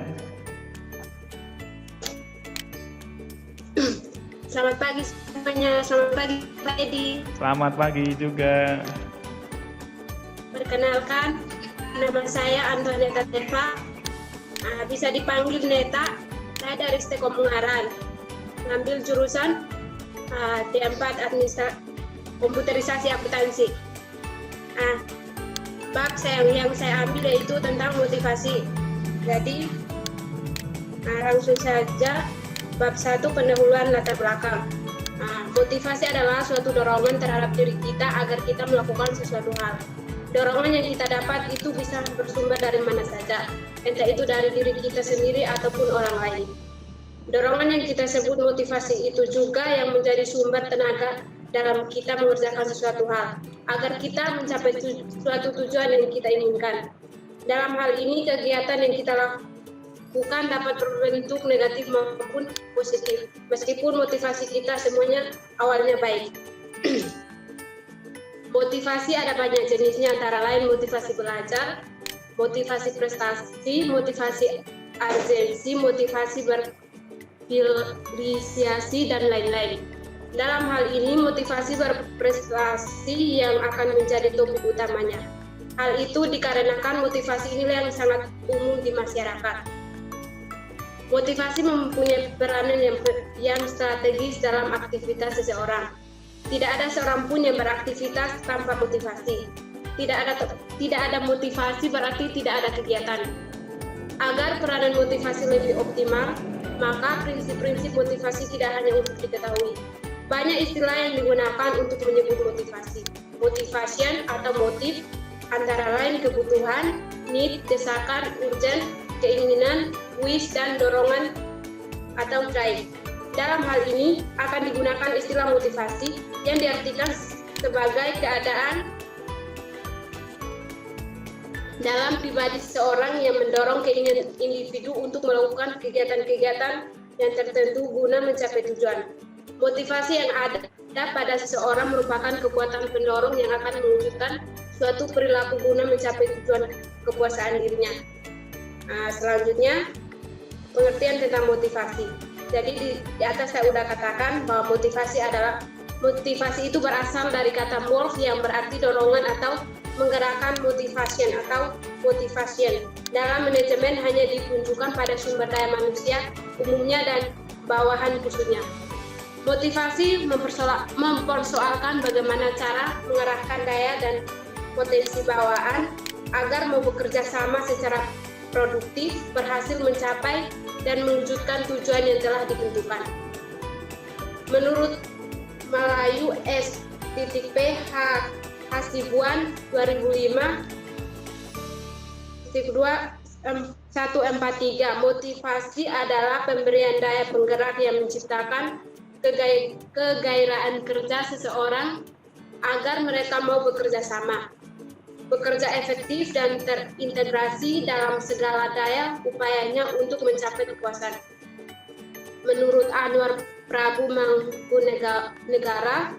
Selamat pagi semuanya. Selamat pagi Pak Edi. Selamat pagi juga. Perkenalkan, nama saya Antoneta Teva. Bisa dipanggil Neta. Saya dari Stekom Ungaran. Ngambil jurusan D4 Komputerisasi Akuntansi. Bab yang saya ambil yaitu tentang motivasi. Jadi langsung saja. Bab 1, pendahuluan latar belakang. Motivasi adalah suatu dorongan terhadap diri kita agar kita melakukan sesuatu hal. Dorongan yang kita dapat itu bisa bersumber dari mana saja, entah itu dari diri kita sendiri ataupun orang lain. Dorongan yang kita sebut motivasi itu juga yang menjadi sumber tenaga dalam kita mengerjakan sesuatu hal, agar kita mencapai suatu tujuan yang kita inginkan. Dalam hal ini, kegiatan yang kita lakukan dapat berbentuk negatif maupun positif, meskipun motivasi kita semuanya awalnya baik. Motivasi ada banyak jenisnya, antara lain motivasi belajar, motivasi prestasi, motivasi urgensi, motivasi berinisiasi, dan lain-lain. Dalam hal ini, motivasi berprestasi yang akan menjadi topik utamanya. Hal itu dikarenakan motivasi inilah yang sangat umum di masyarakat. Motivasi mempunyai peranan yang strategis dalam aktivitas seseorang. Tidak ada seorang pun yang beraktivitas tanpa motivasi. Tidak ada motivasi berarti tidak ada kegiatan. Agar peranan motivasi lebih optimal, maka prinsip-prinsip motivasi tidak hanya untuk diketahui. Banyak istilah yang digunakan untuk menyebut motivasi. Motivation atau motif antara lain kebutuhan, need, desakan, urgent, keinginan, wish, dan dorongan atau drive. Dalam hal ini akan digunakan istilah motivasi yang diartikan sebagai keadaan dalam pribadi seseorang yang mendorong keinginan individu untuk melakukan kegiatan-kegiatan yang tertentu guna mencapai tujuan. Motivasi yang ada pada seseorang merupakan kekuatan pendorong yang akan mewujudkan suatu perilaku guna mencapai tujuan kepuasan dirinya. Selanjutnya, pengertian tentang motivasi. Jadi di atas saya sudah katakan bahwa motivasi itu berasal dari kata move yang berarti dorongan atau menggerakkan, motivation atau motivation. Dalam manajemen hanya ditunjukkan pada sumber daya manusia umumnya dan bawahan khususnya. Motivasi mempersoalkan bagaimana cara mengarahkan daya dan potensi bawahan agar mau bekerja sama secara produktif, berhasil mencapai dan mewujudkan tujuan yang telah ditentukan. Menurut Melayu S.P. Hasibuan 2005 143, motivasi adalah pemberian daya penggerak yang menciptakan kegairahan kerja seseorang agar mereka mau bekerja sama, bekerja efektif dan terintegrasi dalam segala daya upayanya untuk mencapai kepuasan. Menurut Anwar Prabu Mangkunegara,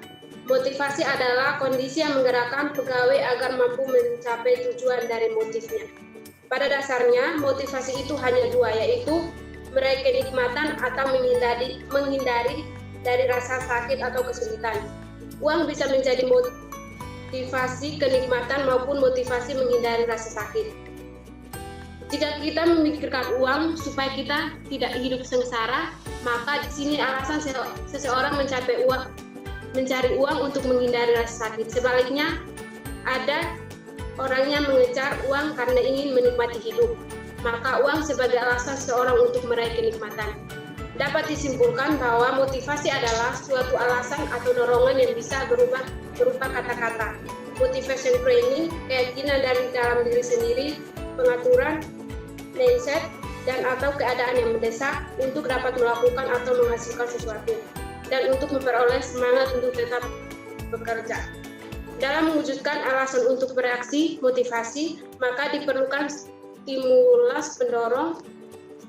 motivasi adalah kondisi yang menggerakkan pegawai agar mampu mencapai tujuan dari motifnya. Pada dasarnya, motivasi itu hanya dua, yaitu meraih kenikmatan atau menghindari dari rasa sakit atau kesulitan. Uang bisa menjadi motivasi kenikmatan maupun motivasi menghindari rasa sakit. Jika kita memikirkan uang supaya kita tidak hidup sengsara, maka di sini alasan seseorang mencari uang untuk menghindari rasa sakit. Sebaliknya, ada orang yang mengejar uang karena ingin menikmati hidup, maka uang sebagai alasan seseorang untuk meraih kenikmatan. Dapat disimpulkan bahwa motivasi adalah suatu alasan atau dorongan yang bisa berupa kata-kata. Motivation training, keyakinan dari dalam diri sendiri, pengaturan, mindset, dan atau keadaan yang mendesak untuk dapat melakukan atau menghasilkan sesuatu, dan untuk memperoleh semangat untuk tetap bekerja. Dalam mewujudkan alasan untuk bereaksi, motivasi, maka diperlukan stimulus pendorong.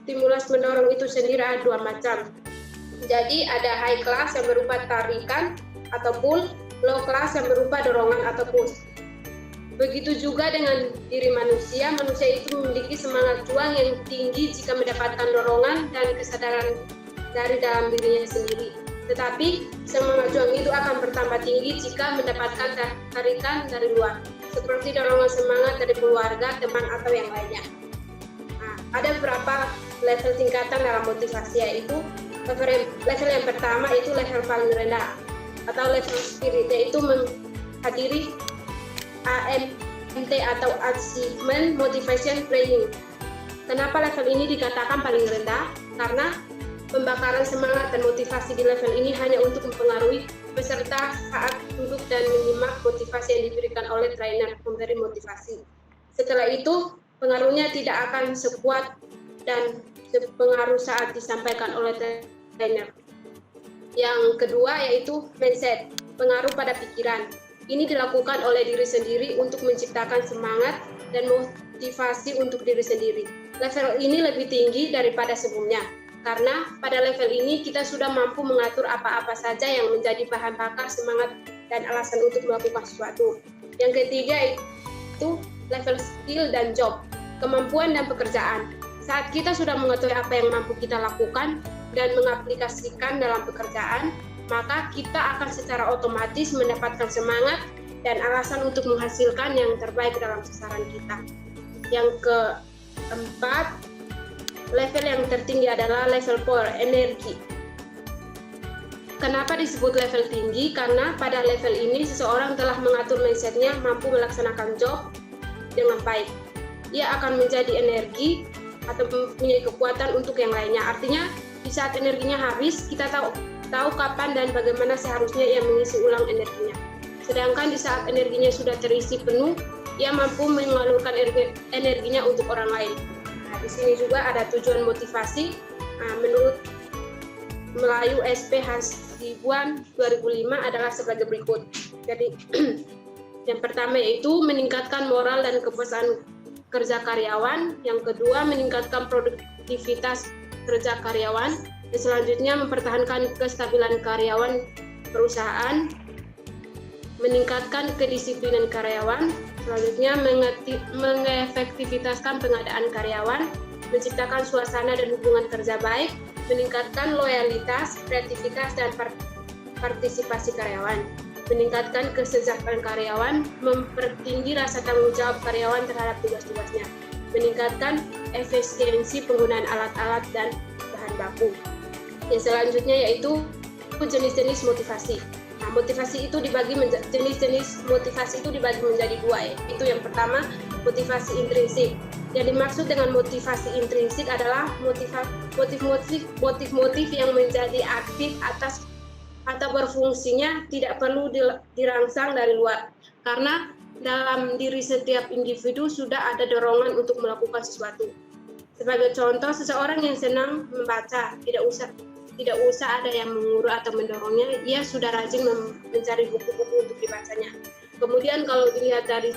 Stimulus pendorong itu sendiri ada dua macam. Jadi ada high class yang berupa tarikan atau pull, low class yang berupa dorongan atau push. Begitu juga dengan diri manusia itu memiliki semangat juang yang tinggi jika mendapatkan dorongan dan kesadaran dari dalam dirinya sendiri. Tetapi semangat juang itu akan bertambah tinggi jika mendapatkan tarikan dari luar, seperti dorongan semangat dari keluarga, teman, atau yang lainnya. Nah, ada beberapa level tingkatan dalam motivasi, yaitu level yang pertama itu level paling rendah atau level spirit, yaitu menghadiri AMT atau Achievement Motivation Training. Kenapa level ini dikatakan paling rendah? Karena pembakaran semangat dan motivasi di level ini hanya untuk mempengaruhi peserta saat duduk dan menyimak motivasi yang diberikan oleh trainer pemberi motivasi. Setelah itu, pengaruhnya tidak akan sekuat dan sepengaruh saat disampaikan oleh trainer. Yang kedua yaitu mindset, pengaruh pada pikiran. Ini dilakukan oleh diri sendiri untuk menciptakan semangat dan motivasi untuk diri sendiri. Level ini lebih tinggi daripada sebelumnya, karena pada level ini kita sudah mampu mengatur apa-apa saja yang menjadi bahan bakar semangat dan alasan untuk melakukan sesuatu. Yang ketiga itu level skill dan job, kemampuan dan pekerjaan. Saat kita sudah mengetahui apa yang mampu kita lakukan dan mengaplikasikan dalam pekerjaan, maka kita akan secara otomatis mendapatkan semangat dan alasan untuk menghasilkan yang terbaik dalam sasaran kita. Yang keempat, level yang tertinggi adalah level power, energi. Kenapa disebut level tinggi? Karena pada level ini seseorang telah mengatur mindsetnya mampu melaksanakan job dengan baik. Ia akan menjadi energi atau mempunyai kekuatan untuk yang lainnya. Artinya di saat energinya habis, kita tahu kapan dan bagaimana seharusnya ia mengisi ulang energinya. Sedangkan di saat energinya sudah terisi penuh, ia mampu mengalurkan energinya untuk orang lain. Nah, di sini juga ada tujuan motivasi. Nah, menurut Melayu SP Hasibuan 2005 adalah sebagai berikut. Jadi yang pertama yaitu meningkatkan moral dan kepuasan kerja karyawan. Yang kedua meningkatkan produktivitas kerja karyawan. Dan selanjutnya mempertahankan kestabilan karyawan perusahaan, meningkatkan kedisiplinan karyawan, selanjutnya mengefektivitaskan pengadaan karyawan, menciptakan suasana dan hubungan kerja baik, meningkatkan loyalitas, kreativitas, dan partisipasi karyawan, meningkatkan kesejahteraan karyawan, mempertinggi rasa tanggung jawab karyawan terhadap tugas-tugasnya, meningkatkan efisiensi penggunaan alat-alat dan bahan baku. Yang selanjutnya yaitu jenis-jenis motivasi. Nah, jenis-jenis motivasi itu dibagi menjadi dua, yaitu yang pertama motivasi intrinsik. Yang dimaksud dengan motivasi intrinsik adalah motif-motif yang menjadi aktif atas atau berfungsinya tidak perlu dirangsang dari luar, karena dalam diri setiap individu sudah ada dorongan untuk melakukan sesuatu. Sebagai contoh, seseorang yang senang membaca tidak usah ada yang mengurus atau mendorongnya, ia sudah rajin mencari buku-buku untuk dibacanya. Kemudian kalau dilihat dari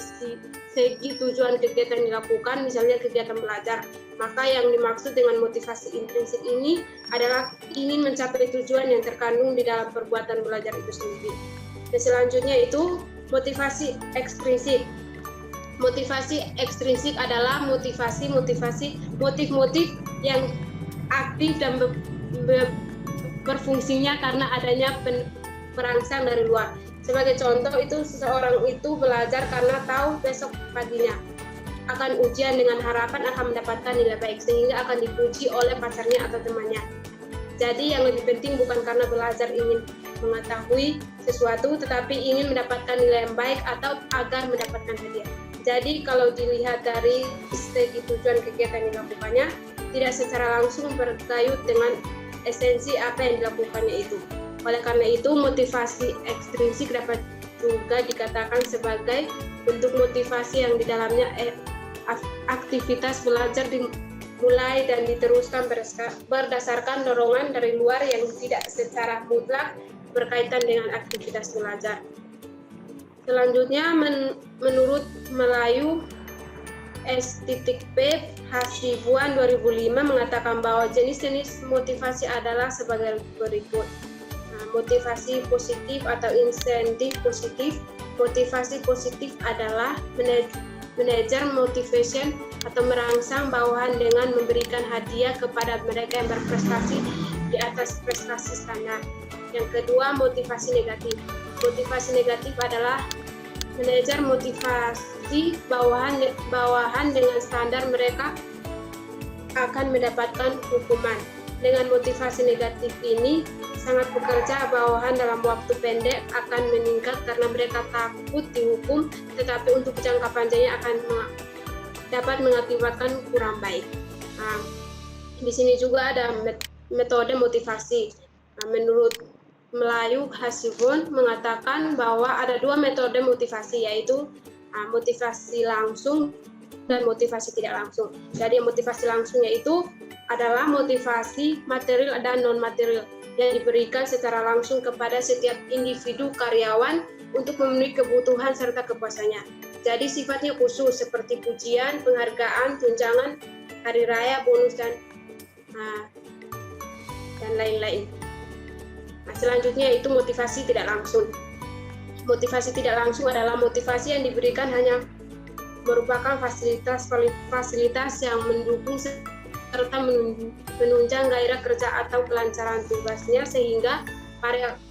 segi tujuan kegiatan yang dilakukan, misalnya kegiatan belajar, maka yang dimaksud dengan motivasi intrinsik ini adalah ingin mencapai tujuan yang terkandung di dalam perbuatan belajar itu sendiri. Dan selanjutnya itu motivasi ekstrinsik. Motivasi ekstrinsik adalah motif-motif yang aktif dan berfungsinya karena adanya perangsang dari luar. Sebagai contoh itu seseorang itu belajar karena tahu besok paginya akan ujian dengan harapan akan mendapatkan nilai baik sehingga akan dipuji oleh pacarnya atau temannya. Jadi yang lebih penting bukan karena belajar ingin mengetahui sesuatu tetapi ingin mendapatkan nilai yang baik atau agar mendapatkan hadiah. Jadi kalau dilihat dari segi tujuan kegiatan yang dilakukannya tidak secara langsung berkait dengan esensi apa yang dilakukannya itu. Oleh karena itu, motivasi ekstrinsik dapat juga dikatakan sebagai bentuk motivasi yang di dalamnya aktivitas belajar dimulai dan diteruskan berdasarkan dorongan dari luar yang tidak secara mutlak berkaitan dengan aktivitas belajar. Selanjutnya, menurut Melayu S.P. Hasibuan 2005 mengatakan bahwa jenis-jenis motivasi adalah sebagai berikut. Motivasi positif atau insentif positif. Motivasi positif adalah manajer motivation atau merangsang bawahan dengan memberikan hadiah kepada mereka yang berprestasi di atas prestasi standar. Yang kedua, motivasi negatif. Motivasi negatif adalah manajer motivasi bawahan dengan standar mereka akan mendapatkan hukuman. Dengan motivasi negatif ini, sangat bekerja bawahan dalam waktu pendek akan meningkat karena mereka takut dihukum, tetapi untuk jangka panjangnya akan dapat mengakibatkan kurang baik. Nah, di sini juga ada metode motivasi. Nah, menurut Melayu Hasibuan mengatakan bahwa ada dua metode motivasi, yaitu motivasi langsung dan motivasi tidak langsung. Jadi motivasi langsung yaitu adalah motivasi material dan non-material yang diberikan secara langsung kepada setiap individu karyawan untuk memenuhi kebutuhan serta kepuasannya. Jadi sifatnya khusus seperti pujian, penghargaan, tunjangan, hari raya, bonus, dan lain-lain. Nah, selanjutnya itu motivasi tidak langsung. Motivasi tidak langsung adalah motivasi yang diberikan hanya merupakan fasilitas yang mendukung serta menunjang gairah kerja atau kelancaran tugasnya sehingga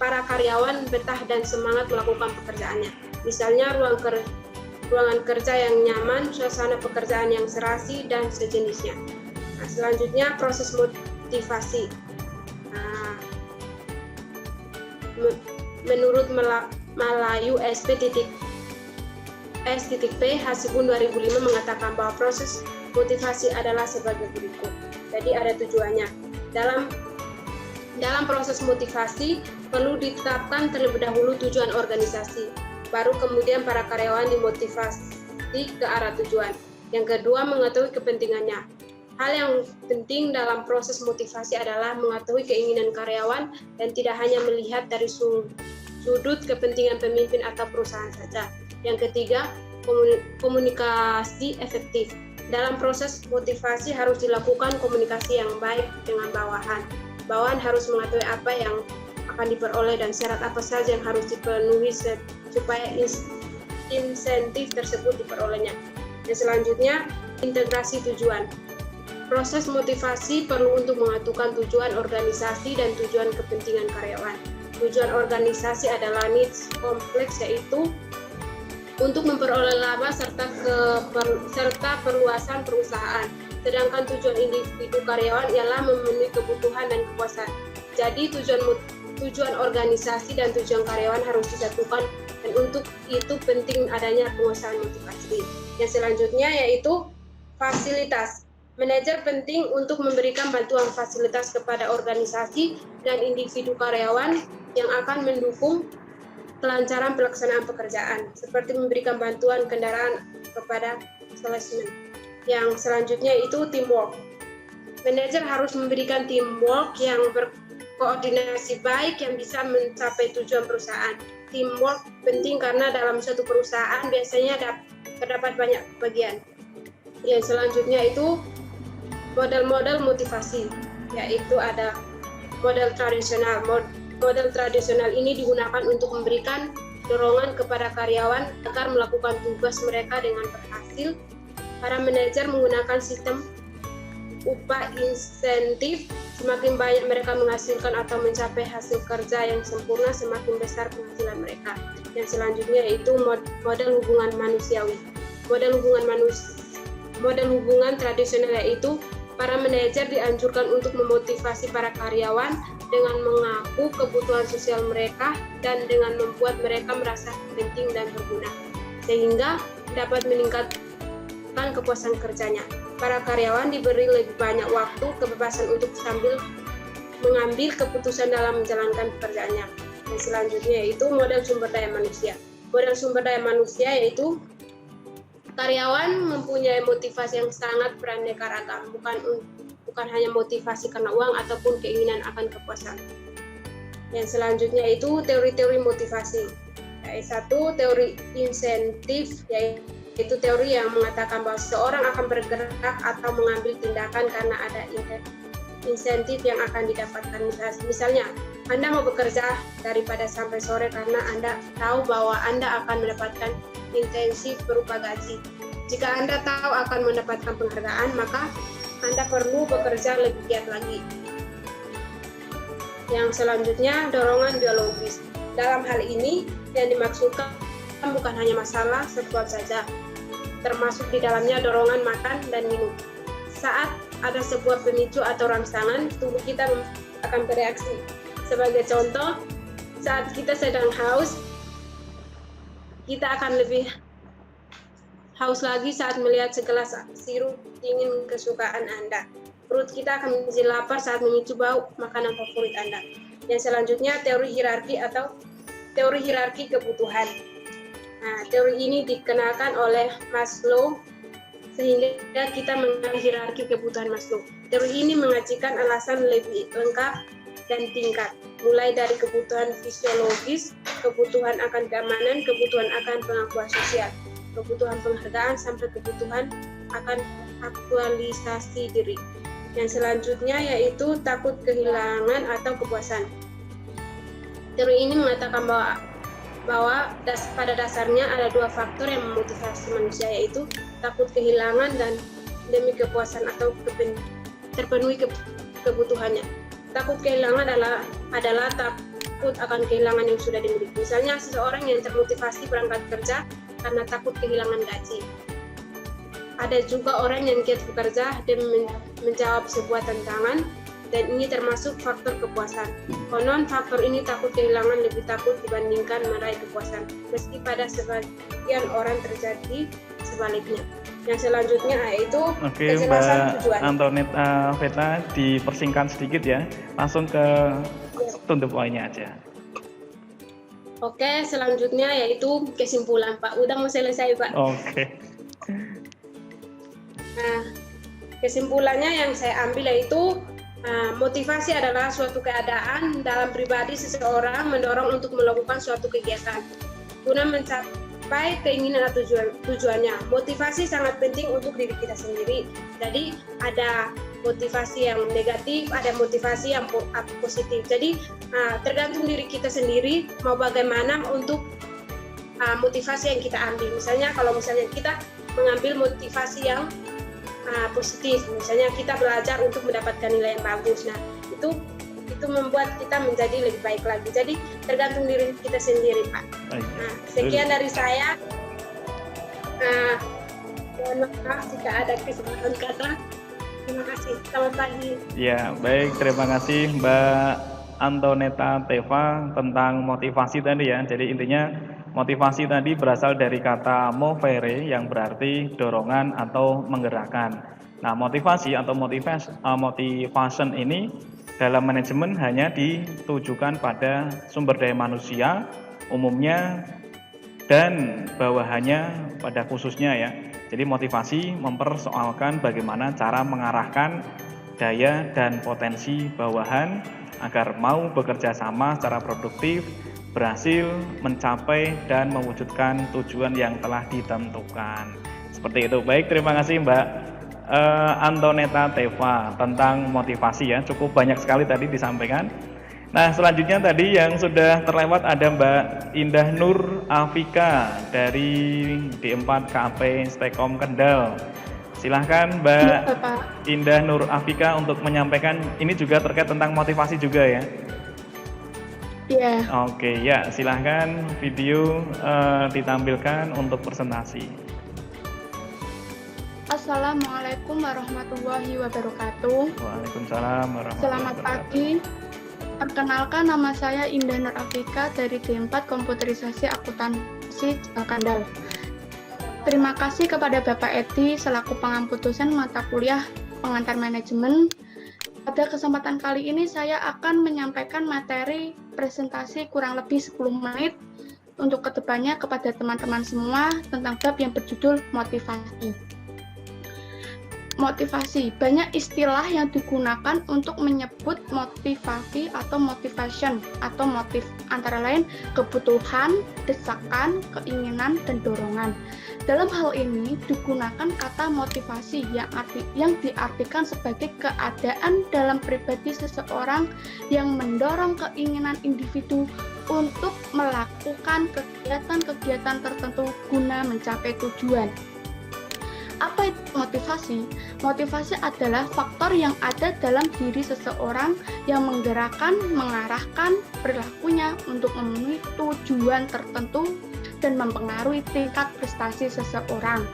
para karyawan betah dan semangat melakukan pekerjaannya. Misalnya ruangan kerja yang nyaman, suasana pekerjaan yang serasi, dan sejenisnya. Nah, selanjutnya proses motivasi. Menurut Melayu S.P. Hasibuan 2005 mengatakan bahwa proses motivasi adalah sebagai berikut. Jadi ada tujuannya. Dalam proses motivasi perlu ditetapkan terlebih dahulu tujuan organisasi. Baru kemudian para karyawan dimotivasi ke arah tujuan. Yang kedua, mengetahui kepentingannya. Hal yang penting dalam proses motivasi adalah mengetahui keinginan karyawan dan tidak hanya melihat dari sudut kepentingan pemimpin atau perusahaan saja. Yang ketiga, komunikasi efektif. Dalam proses motivasi harus dilakukan komunikasi yang baik dengan bawahan. Bawahan harus mengetahui apa yang akan diperoleh dan syarat apa saja yang harus dipenuhi supaya insentif tersebut diperolehnya. Dan selanjutnya, integrasi tujuan. Proses motivasi perlu untuk menentukan tujuan organisasi dan tujuan kepentingan karyawan. Tujuan organisasi adalah needs kompleks, yaitu untuk memperoleh laba serta perluasan perusahaan. Sedangkan tujuan individu karyawan ialah memenuhi kebutuhan dan kepuasan. Jadi tujuan organisasi dan tujuan karyawan harus disatukan, dan untuk itu penting adanya penguasaan motivasi. Yang selanjutnya yaitu fasilitas. Manajer penting untuk memberikan bantuan fasilitas kepada organisasi dan individu karyawan yang akan mendukung kelancaran pelaksanaan pekerjaan, seperti memberikan bantuan kendaraan kepada salesman. Yang selanjutnya itu teamwork. Manajer harus memberikan teamwork yang berkoordinasi baik yang bisa mencapai tujuan perusahaan. Teamwork penting karena dalam suatu perusahaan biasanya terdapat banyak bagian. Yang selanjutnya itu model-model motivasi, yaitu ada model tradisional. Model tradisional ini digunakan untuk memberikan dorongan kepada karyawan agar melakukan tugas mereka dengan berhasil. Para manajer menggunakan sistem upah insentif. Semakin banyak mereka menghasilkan atau mencapai hasil kerja yang sempurna, semakin besar penghasilan mereka. Yang selanjutnya yaitu model hubungan manusiawi. Model hubungan tradisional yaitu para manajer dianjurkan untuk memotivasi para karyawan dengan mengaku kebutuhan sosial mereka dan dengan membuat mereka merasa penting dan berguna, sehingga dapat meningkatkan kepuasan kerjanya. Para karyawan diberi lebih banyak waktu, kebebasan untuk sambil mengambil keputusan dalam menjalankan pekerjaannya. Dan selanjutnya yaitu model sumber daya manusia. Model sumber daya manusia yaitu Karyawan mempunyai motivasi yang sangat beraneka ragam, bukan hanya motivasi karena uang ataupun keinginan akan kepuasan. Yang selanjutnya itu teori-teori motivasi. Satu, teori insentif, yaitu teori yang mengatakan bahwa seseorang akan bergerak atau mengambil tindakan karena ada insentif yang akan didapatkan. Misalnya, Anda mau bekerja daripada sampai sore karena Anda tahu bahwa Anda akan mendapatkan intensif berupa gaji. Jika Anda tahu akan mendapatkan penghargaan, maka Anda perlu bekerja lebih giat lagi. Yang selanjutnya, dorongan biologis. Dalam hal ini, yang dimaksudkan bukan hanya masalah seksual saja, termasuk di dalamnya dorongan makan dan minum. Saat ada sebuah pemicu atau rangsangan, tubuh kita akan bereaksi. Sebagai contoh, saat kita sedang haus, kita akan lebih haus lagi saat melihat segelas sirup dingin kesukaan Anda. Perut kita akan menjadi lapar saat memicu bau makanan favorit Anda. Yang selanjutnya, teori hierarki kebutuhan. Nah, teori ini dikenalkan oleh Maslow sehingga kita mengenal hierarki kebutuhan Maslow. Teori ini mengajikan alasan lebih lengkap dan tingkat, mulai dari kebutuhan fisiologis, kebutuhan akan keamanan, kebutuhan akan pengakuan sosial, kebutuhan penghargaan, sampai kebutuhan akan aktualisasi diri. Yang selanjutnya yaitu takut kehilangan atau kepuasan. Teori ini mengatakan bahwa pada dasarnya ada dua faktor yang memotivasi manusia, yaitu takut kehilangan dan demi kepuasan atau terpenuhi kebutuhannya. Takut kehilangan adalah takut akan kehilangan yang sudah dimiliki. Misalnya seseorang yang termotivasi berangkat kerja karena takut kehilangan gaji. Ada juga orang yang giat bekerja dan menjawab sebuah tantangan, dan ini termasuk faktor kepuasan. Konon faktor ini takut kehilangan lebih takut dibandingkan meraih kepuasan, meski pada sebagian orang terjadi sebaliknya. Yang selanjutnya yaitu kejelasan tujuan. Antonetta Veta, dipersingkat sedikit ya, langsung ke to the point-nya aja. Oke, selanjutnya yaitu kesimpulan, Pak. Udah mau selesai, Pak. Oke. Nah, kesimpulannya yang saya ambil yaitu motivasi adalah suatu keadaan dalam pribadi seseorang mendorong untuk melakukan suatu kegiatan guna mencapai keinginan atau tujuannya. Motivasi sangat penting untuk diri kita sendiri. Jadi ada motivasi yang negatif, ada motivasi yang positif. Jadi tergantung diri kita sendiri mau bagaimana untuk motivasi yang kita ambil. Misalnya kalau kita mengambil motivasi yang positif, misalnya kita belajar untuk mendapatkan nilai yang bagus. Nah, itu membuat kita menjadi lebih baik lagi. Jadi tergantung diri kita sendiri, Pak. Nah, sekian dari saya. Mohon maaf jika ada kesalahan kata. Terima kasih. Selamat pagi. Ya, baik. Terima kasih Mbak Antonetta Teva tentang motivasi tadi ya. Jadi intinya motivasi tadi berasal dari kata movere yang berarti dorongan atau menggerakkan. Nah, motivasi atau motivation ini dalam manajemen hanya ditujukan pada sumber daya manusia umumnya dan bawahannya pada khususnya ya. Jadi motivasi mempersoalkan bagaimana cara mengarahkan daya dan potensi bawahan agar mau bekerja sama secara produktif, berhasil mencapai dan mewujudkan tujuan yang telah ditentukan. Seperti itu. Baik, terima kasih Mbak Antonetta Teva tentang motivasi ya. Cukup banyak sekali tadi disampaikan. Nah, selanjutnya tadi yang sudah terlewat ada Mbak Indah Nur Afika dari D4 KAP Stekom Kendal. Silahkan Mbak Indah Nur Afika untuk menyampaikan, ini juga terkait tentang motivasi juga ya. Iya. Oke, ya silahkan video ditampilkan untuk presentasi. Assalamualaikum warahmatullahi wabarakatuh. Waalaikumsalam warahmatullahi Selamat pagi. Perkenalkan, nama saya Indah Nur Afika dari D4 Komputerisasi Akuntansi Kendal. Terima kasih kepada Bapak Edi selaku pengampu dosen mata kuliah pengantar manajemen. Pada kesempatan kali ini saya akan menyampaikan materi presentasi kurang lebih 10 menit untuk kedepannya kepada teman-teman semua tentang bab yang berjudul motivasi. Motivasi, banyak istilah yang digunakan untuk menyebut motivasi atau motivation atau motif, antara lain kebutuhan, desakan, keinginan, dan dorongan. Dalam hal ini digunakan kata motivasi yang diartikan sebagai keadaan dalam pribadi seseorang yang mendorong keinginan individu untuk melakukan kegiatan-kegiatan tertentu guna mencapai tujuan. Apa itu motivasi? Motivasi adalah faktor yang ada dalam diri seseorang yang menggerakkan, mengarahkan perilakunya untuk memenuhi tujuan tertentu dan mempengaruhi tingkat prestasi seseorang.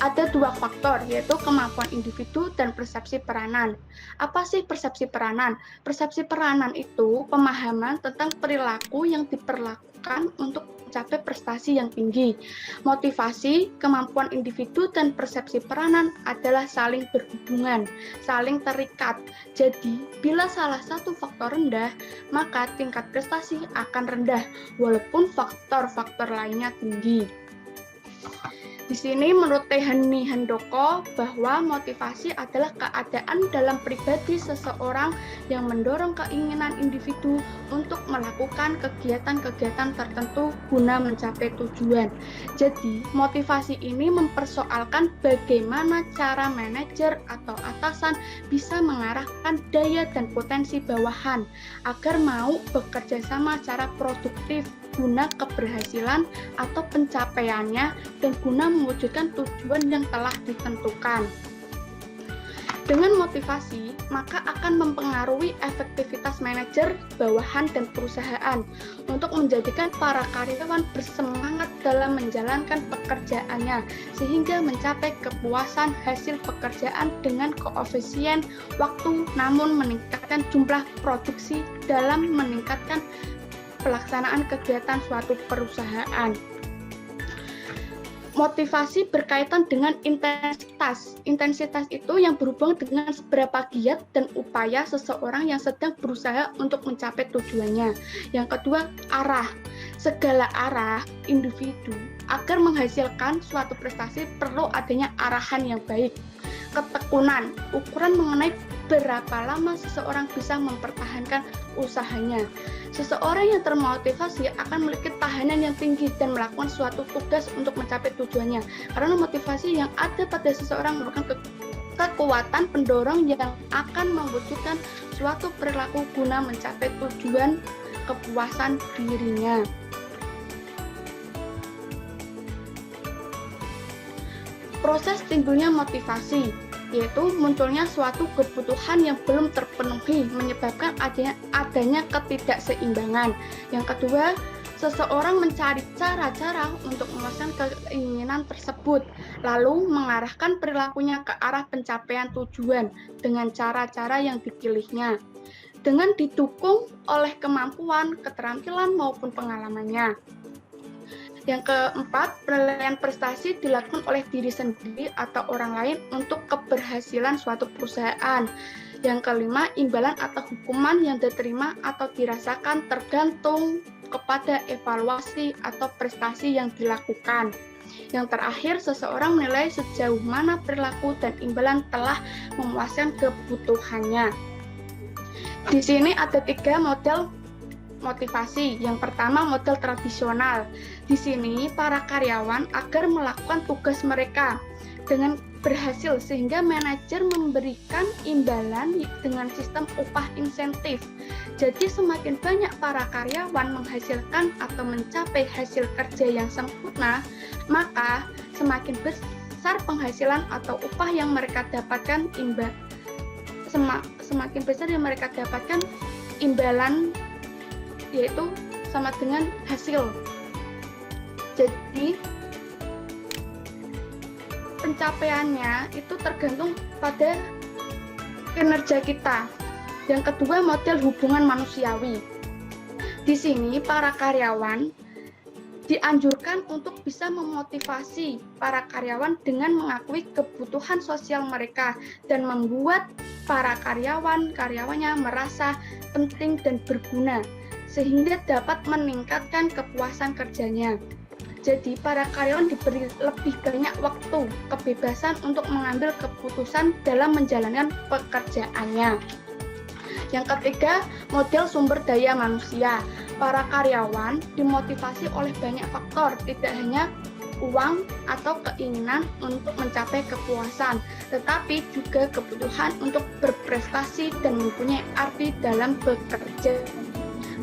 Ada dua faktor, yaitu kemampuan individu dan persepsi peranan. Apa sih persepsi peranan? Persepsi peranan itu pemahaman tentang perilaku yang diperlakukan untuk mencapai prestasi yang tinggi. Motivasi, kemampuan individu, dan persepsi peranan adalah saling berhubungan, saling terikat. Jadi, bila salah satu faktor rendah, maka tingkat prestasi akan rendah, walaupun faktor-faktor lainnya tinggi. Di sini menurut Tehani Handoko bahwa motivasi adalah keadaan dalam pribadi seseorang yang mendorong keinginan individu untuk melakukan kegiatan-kegiatan tertentu guna mencapai tujuan. Jadi, motivasi ini mempersoalkan bagaimana cara manajer atau atasan bisa mengarahkan daya dan potensi bawahan agar mau bekerja sama secara produktif guna keberhasilan atau pencapaiannya dan guna mewujudkan tujuan yang telah ditentukan. Dengan motivasi, maka akan mempengaruhi efektivitas manajer, bawahan, dan perusahaan untuk menjadikan para karyawan bersemangat dalam menjalankan pekerjaannya sehingga mencapai kepuasan hasil pekerjaan dengan koefisien waktu, namun meningkatkan jumlah produksi dalam meningkatkan pelaksanaan kegiatan suatu perusahaan. Motivasi berkaitan dengan intensitas. Intensitas itu yang berhubungan dengan seberapa giat dan upaya seseorang yang sedang berusaha untuk mencapai tujuannya. Yang kedua, arah. Segala arah individu agar menghasilkan suatu prestasi perlu adanya arahan yang baik. Ketekunan, ukuran mengenai berapa lama seseorang bisa mempertahankan usahanya. Seseorang yang termotivasi akan memiliki tahanan yang tinggi dan melakukan suatu tugas untuk mencapai tujuannya. Karena motivasi yang ada pada seseorang merupakan kekuatan pendorong yang akan mewujudkan suatu perilaku guna mencapai tujuan kepuasan dirinya. Proses timbulnya motivasi, yaitu munculnya suatu kebutuhan yang belum terpenuhi menyebabkan adanya ketidakseimbangan. Yang kedua, seseorang mencari cara-cara untuk memuaskan keinginan tersebut, lalu mengarahkan perilakunya ke arah pencapaian tujuan dengan cara-cara yang dipilihnya, dengan didukung oleh kemampuan, keterampilan, maupun pengalamannya. Yang keempat, penilaian prestasi dilakukan oleh diri sendiri atau orang lain untuk keberhasilan suatu perusahaan. Yang kelima, imbalan atau hukuman yang diterima atau dirasakan tergantung kepada evaluasi atau prestasi yang dilakukan. Yang terakhir, seseorang menilai sejauh mana perilaku dan imbalan telah memuaskan kebutuhannya. Di sini ada 3 model motivasi. Yang pertama, model tradisional. Di sini para karyawan agar melakukan tugas mereka dengan berhasil sehingga manajer memberikan imbalan dengan sistem upah insentif. Jadi semakin banyak para karyawan menghasilkan atau mencapai hasil kerja yang sempurna, maka semakin besar penghasilan atau upah yang mereka dapatkan, semakin besar yang mereka dapatkan imbalan, yaitu sama dengan hasil. Jadi pencapaiannya itu tergantung pada kinerja kita. Yang kedua, model hubungan manusiawi. Di sini para karyawan dianjurkan untuk bisa memotivasi para karyawan dengan mengakui kebutuhan sosial mereka dan membuat para karyawannya merasa penting dan berguna, sehingga dapat meningkatkan kepuasan kerjanya. Jadi, para karyawan diberi lebih banyak waktu, kebebasan untuk mengambil keputusan dalam menjalankan pekerjaannya. Yang ketiga, model sumber daya manusia. Para karyawan dimotivasi oleh banyak faktor, tidak hanya uang atau keinginan untuk mencapai kepuasan, tetapi juga kebutuhan untuk berprestasi dan mempunyai arti dalam bekerja.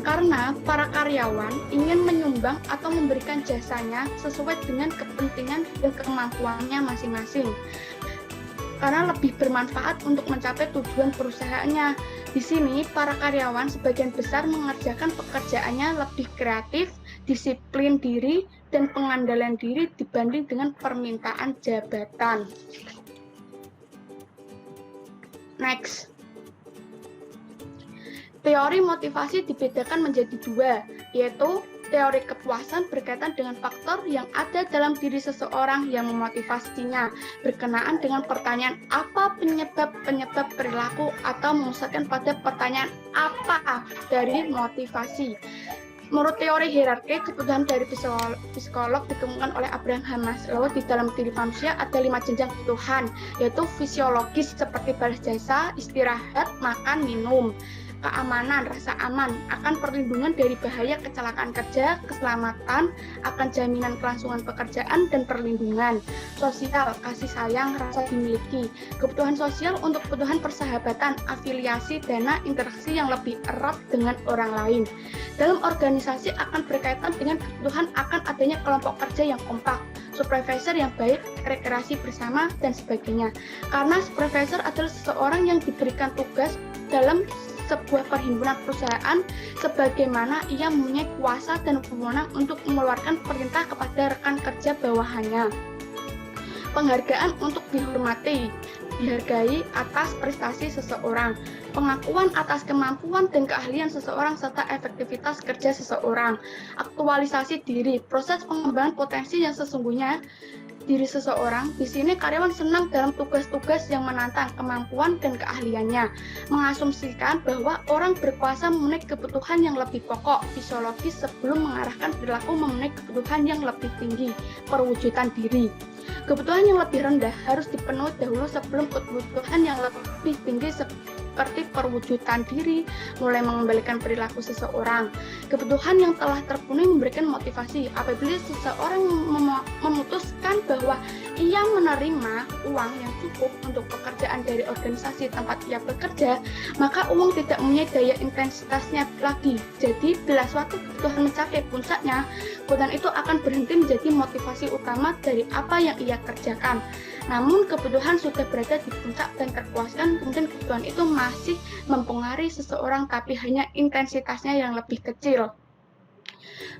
Karena para karyawan ingin menyumbang atau memberikan jasanya sesuai dengan kepentingan dan kemampuannya masing-masing. Karena lebih bermanfaat untuk mencapai tujuan perusahaannya. Di sini, para karyawan sebagian besar mengerjakan pekerjaannya lebih kreatif, disiplin diri, dan pengandalan diri dibanding dengan permintaan jabatan. Next. Teori motivasi dibedakan menjadi dua, yaitu teori kepuasan berkaitan dengan faktor yang ada dalam diri seseorang yang memotivasinya, berkenaan dengan pertanyaan apa penyebab perilaku, atau memusatkan pada pertanyaan apa dari motivasi. Menurut teori hierarki kebutuhan dari psikolog ditemukan oleh Abraham Maslow, di dalam diri manusia ada 5 jenjang kebutuhan, yaitu fisiologis seperti balas jasa, istirahat, makan, minum. Keamanan, rasa aman, akan perlindungan dari bahaya kecelakaan kerja, keselamatan, akan jaminan kelangsungan pekerjaan dan perlindungan. Sosial, kasih sayang, rasa dimiliki. Kebutuhan sosial untuk kebutuhan persahabatan, afiliasi, dana, interaksi yang lebih erat dengan orang lain. Dalam organisasi akan berkaitan dengan kebutuhan akan adanya kelompok kerja yang kompak, supervisor yang baik, rekreasi bersama, dan sebagainya. Karena supervisor adalah seseorang yang diberikan tugas dalam sebuah perhimpunan perusahaan, sebagaimana ia mempunyai kuasa dan wewenang untuk mengeluarkan perintah kepada rekan kerja bawahannya. Penghargaan untuk dihormati, dihargai atas prestasi seseorang, pengakuan atas kemampuan dan keahlian seseorang serta efektivitas kerja seseorang, aktualisasi diri, proses pengembangan potensi yang sesungguhnya diri seseorang. Di sini karyawan senang dalam tugas-tugas yang menantang kemampuan dan keahliannya, mengasumsikan bahwa orang berkuasa memenuhi kebutuhan yang lebih pokok fisiologis sebelum mengarahkan perilaku memenuhi kebutuhan yang lebih tinggi, perwujudan diri. Kebutuhan yang lebih rendah harus dipenuhi dahulu sebelum kebutuhan yang lebih tinggi seperti perwujudan diri, mulai mengembalikan perilaku seseorang. Kebutuhan yang telah terpenuhi memberikan motivasi. Apabila seseorang memutuskan bahwa ia menerima uang yang cukup untuk pekerjaan dari organisasi tempat ia bekerja, maka uang tidak mempunyai daya intensitasnya lagi. Jadi, bila suatu kebutuhan mencapai puncaknya, kebutuhan itu akan berhenti menjadi motivasi utama dari apa yang ia kerjakan. Namun kebutuhan sudah berada di puncak dan terpuaskan, kemudian kebutuhan itu masih mempengaruhi seseorang tapi hanya intensitasnya yang lebih kecil.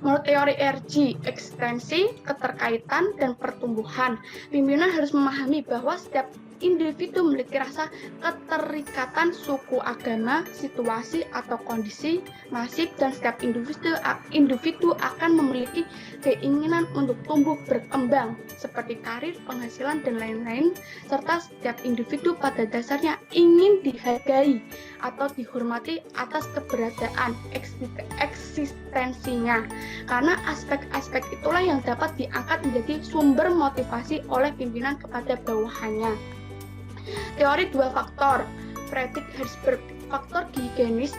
Menurut teori RG, ekstensi, keterkaitan, dan pertumbuhan, pimpinan harus memahami bahwa setiap individu memiliki rasa keterikatan suku, agama, situasi, atau kondisi, nasib, dan setiap individu akan memiliki keinginan untuk tumbuh berkembang, seperti karir, penghasilan, dan lain-lain, serta setiap individu pada dasarnya ingin dihargai atau dihormati atas keberadaan eksistensinya, karena aspek-aspek itulah yang dapat diangkat menjadi sumber motivasi oleh pimpinan kepada bawahannya. Teori dua faktor, Friedrich-Herzberg, faktor higienis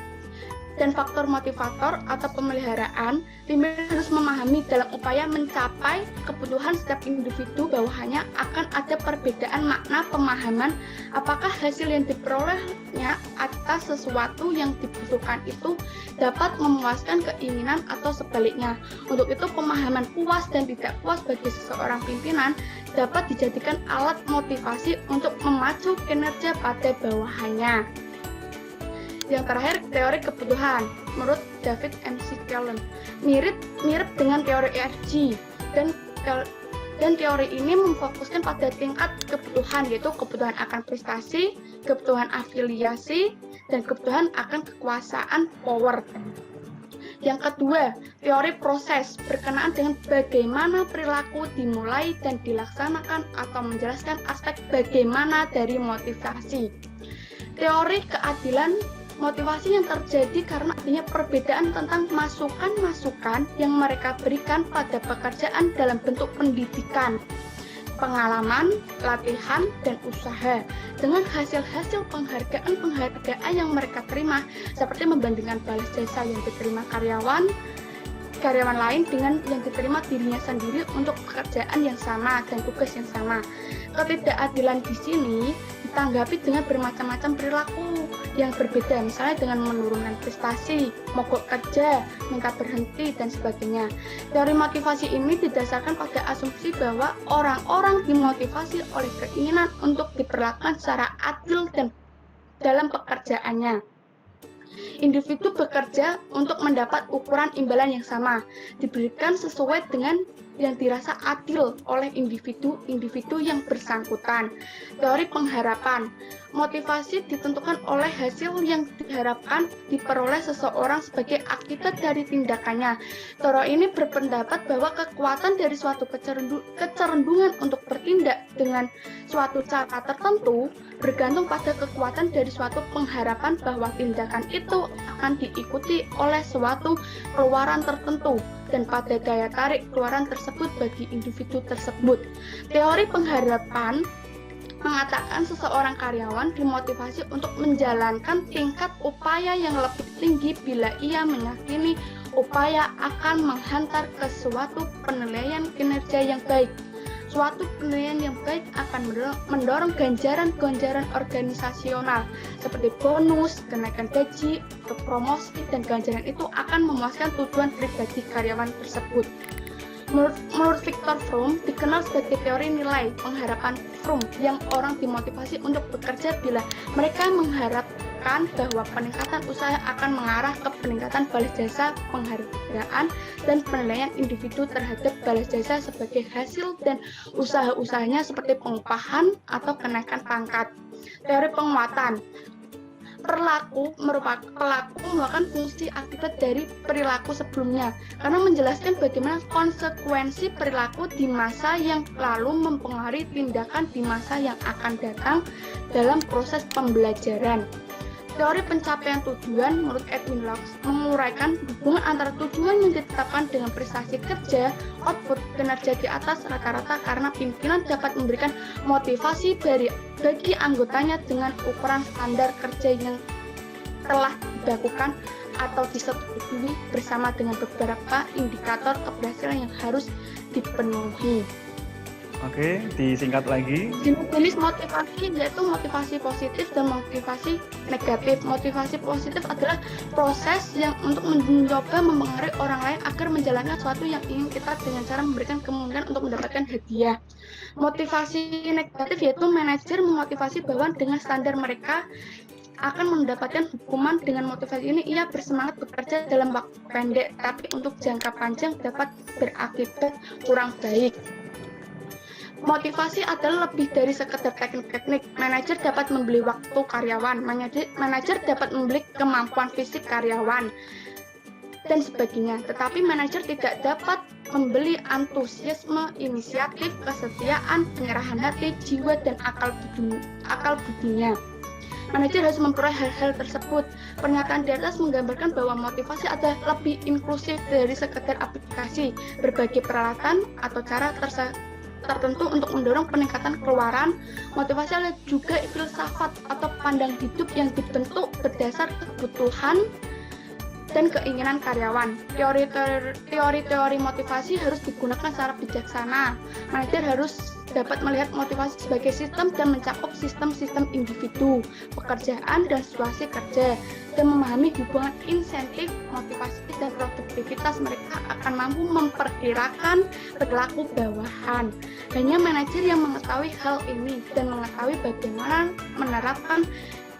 dan faktor motivator atau pemeliharaan. Pimpinan harus memahami dalam upaya mencapai kebutuhan setiap individu bawahannya akan ada perbedaan makna pemahaman apakah hasil yang diperolehnya atas sesuatu yang dibutuhkan itu dapat memuaskan keinginan atau sebaliknya. Untuk itu pemahaman puas dan tidak puas bagi seseorang pimpinan dapat dijadikan alat motivasi untuk memacu kinerja pada bawahannya. Yang terakhir, teori kebutuhan menurut David M.C. Callen mirip dengan teori ERG dan teori ini memfokuskan pada tingkat kebutuhan, yaitu kebutuhan akan prestasi, kebutuhan afiliasi, dan kebutuhan akan kekuasaan power. Yang kedua, teori proses berkenaan dengan bagaimana perilaku dimulai dan dilaksanakan atau menjelaskan aspek bagaimana dari motivasi. Teori keadilan Motivasi yang terjadi karena adanya perbedaan tentang masukan-masukan yang mereka berikan pada pekerjaan dalam bentuk pendidikan, pengalaman, latihan, dan usaha. Dengan hasil-hasil penghargaan yang mereka terima, seperti membandingkan balas jasa yang diterima karyawan lain dengan yang diterima dirinya sendiri untuk pekerjaan yang sama dan tugas yang sama. Ketidakadilan di sini ditanggapi dengan bermacam-macam perilaku yang berbeda, misalnya dengan menurunkan prestasi, mogok kerja, minta berhenti, dan sebagainya. Teori motivasi ini didasarkan pada asumsi bahwa orang-orang dimotivasi oleh keinginan untuk diperlakukan secara adil dan dalam pekerjaannya. Individu bekerja untuk mendapat ukuran imbalan yang sama, diberikan sesuai dengan yang dirasa adil oleh individu yang bersangkutan. Teori pengharapan. Motivasi ditentukan oleh hasil yang diharapkan diperoleh seseorang sebagai akibat dari tindakannya. Teori ini berpendapat bahwa kekuatan dari suatu kecerundungan untuk bertindak dengan suatu cara tertentu bergantung pada kekuatan dari suatu pengharapan bahwa tindakan itu akan diikuti oleh suatu keluaran tertentu dan pada daya tarik keluaran tersebut bagi individu tersebut. Teori pengharapan mengatakan seseorang karyawan dimotivasi untuk menjalankan tingkat upaya yang lebih tinggi bila ia meyakini upaya akan menghantar ke suatu penilaian kinerja yang baik. Suatu penilaian yang baik akan mendorong ganjaran-ganjaran organisasional seperti bonus, kenaikan gaji, atau promosi, dan ganjaran itu akan memuaskan tujuan pribadi karyawan tersebut. Menurut Viktor Fromm, dikenal sebagai teori nilai pengharapan Fromm, yang orang dimotivasi untuk bekerja bila mereka mengharapkan bahwa peningkatan usaha akan mengarah ke peningkatan balas jasa, penghargaan, dan penilaian individu terhadap balas jasa sebagai hasil dan usaha-usahanya seperti pengupahan atau kenaikan pangkat. Teori penguatan. Pelaku merupakan fungsi akibat dari perilaku sebelumnya, karena menjelaskan bagaimana konsekuensi perilaku di masa yang lalu mempengaruhi tindakan di masa yang akan datang dalam proses pembelajaran. Teori pencapaian tujuan menurut Edwin Locke menguraikan hubungan antara tujuan yang ditetapkan dengan prestasi kerja, output kinerja di atas rata-rata, karena pimpinan dapat memberikan motivasi bagi anggotanya dengan ukuran standar kerja yang telah dilakukan atau disetujui bersama dengan beberapa indikator keberhasilan yang harus dipenuhi. Oke, disingkat lagi. Jenis motivasi yaitu motivasi positif dan motivasi negatif. Motivasi positif adalah proses yang untuk mencoba mempengaruhi orang lain agar menjalankan sesuatu yang ingin kita dengan cara memberikan kemungkinan untuk mendapatkan hadiah. Motivasi negatif yaitu manajer memotivasi bawahan dengan standar mereka akan mendapatkan hukuman. Dengan motivasi ini ia bersemangat bekerja dalam waktu pendek, tapi untuk jangka panjang dapat berakibat kurang baik. Motivasi adalah lebih dari sekedar teknik-teknik. Manajer dapat membeli waktu karyawan, manajer dapat membeli kemampuan fisik karyawan, dan sebagainya. Tetapi manajer tidak dapat membeli antusiasme, inisiatif, kesetiaan, penyerahan hati, jiwa, dan akal budinya. Manajer harus memperoleh hal-hal tersebut. Pernyataan di atas menggambarkan bahwa motivasi adalah lebih inklusif dari sekedar aplikasi, berbagai peralatan, atau cara tertentu untuk mendorong peningkatan keluaran. Motivasi adalah juga filsafat atau pandang hidup yang dibentuk berdasar kebutuhan dan keinginan karyawan. Teori-teori motivasi harus digunakan secara bijaksana. Manajer harus dapat melihat motivasi sebagai sistem dan mencakup sistem-sistem individu, pekerjaan, dan situasi kerja, dan memahami hubungan insentif, motivasi, dan produktivitas mereka akan mampu memperkirakan perilaku bawahan. Hanya manajer yang mengetahui hal ini dan mengetahui bagaimana menerapkan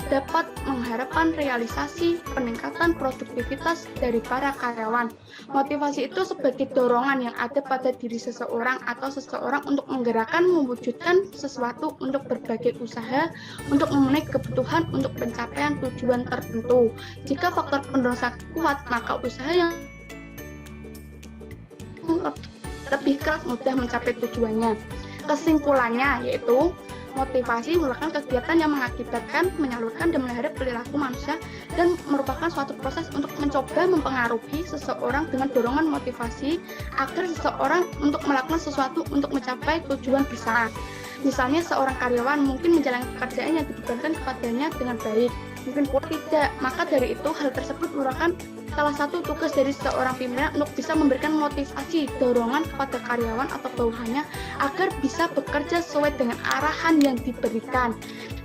dapat mengharapkan realisasi peningkatan produktivitas dari para karyawan. Motivasi itu sebagai dorongan yang ada pada diri seseorang atau seseorang untuk menggerakkan, mewujudkan sesuatu untuk berbagai usaha, untuk memenuhi kebutuhan untuk pencapaian tujuan tertentu. Jika faktor pendorong sangat kuat, maka usaha yang lebih keras mudah mencapai tujuannya. Kesimpulannya yaitu motivasi merupakan kegiatan yang mengakibatkan, menyalurkan, dan melahirkan perilaku manusia dan merupakan suatu proses untuk mencoba mempengaruhi seseorang dengan dorongan motivasi agar seseorang untuk melakukan sesuatu untuk mencapai tujuan bersama. Misalnya seorang karyawan mungkin menjalani pekerjaan yang dibebankan kepadanya dengan baik, mungkin pula tidak. Maka dari itu hal tersebut merupakan salah satu tugas dari seorang pimpinan untuk bisa memberikan motivasi, dorongan kepada karyawan atau bawahannya agar bisa bekerja sesuai dengan arahan yang diberikan.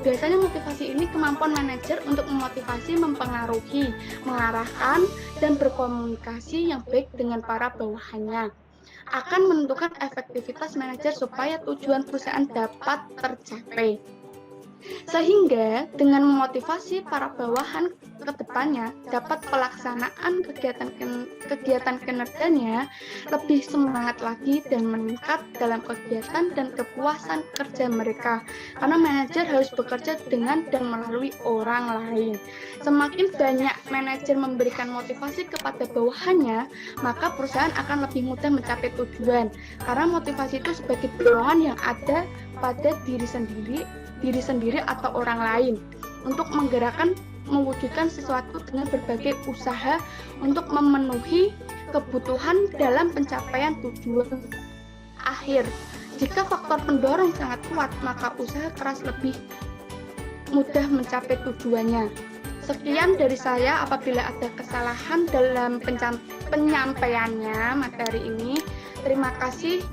Biasanya motivasi ini kemampuan manajer untuk memotivasi, mempengaruhi, mengarahkan, dan berkomunikasi yang baik dengan para bawahannya. Akan menentukan efektivitas manajer supaya tujuan perusahaan dapat tercapai. Sehingga dengan memotivasi para bawahan ke depannya dapat pelaksanaan kegiatan kinerjanya lebih semangat lagi dan meningkat dalam kegiatan dan kepuasan kerja mereka, karena manajer harus bekerja dengan dan melalui orang lain. Semakin banyak manajer memberikan motivasi kepada bawahannya, maka perusahaan akan lebih mudah mencapai tujuan, karena motivasi itu sebagai dorongan yang ada pada diri sendiri atau orang lain untuk menggerakkan mewujudkan sesuatu dengan berbagai usaha untuk memenuhi kebutuhan dalam pencapaian tujuan akhir. Jika faktor pendorong sangat kuat, maka usaha keras lebih mudah mencapai tujuannya. Sekian dari saya. Apabila ada kesalahan dalam penyampaiannya materi ini, terima kasih.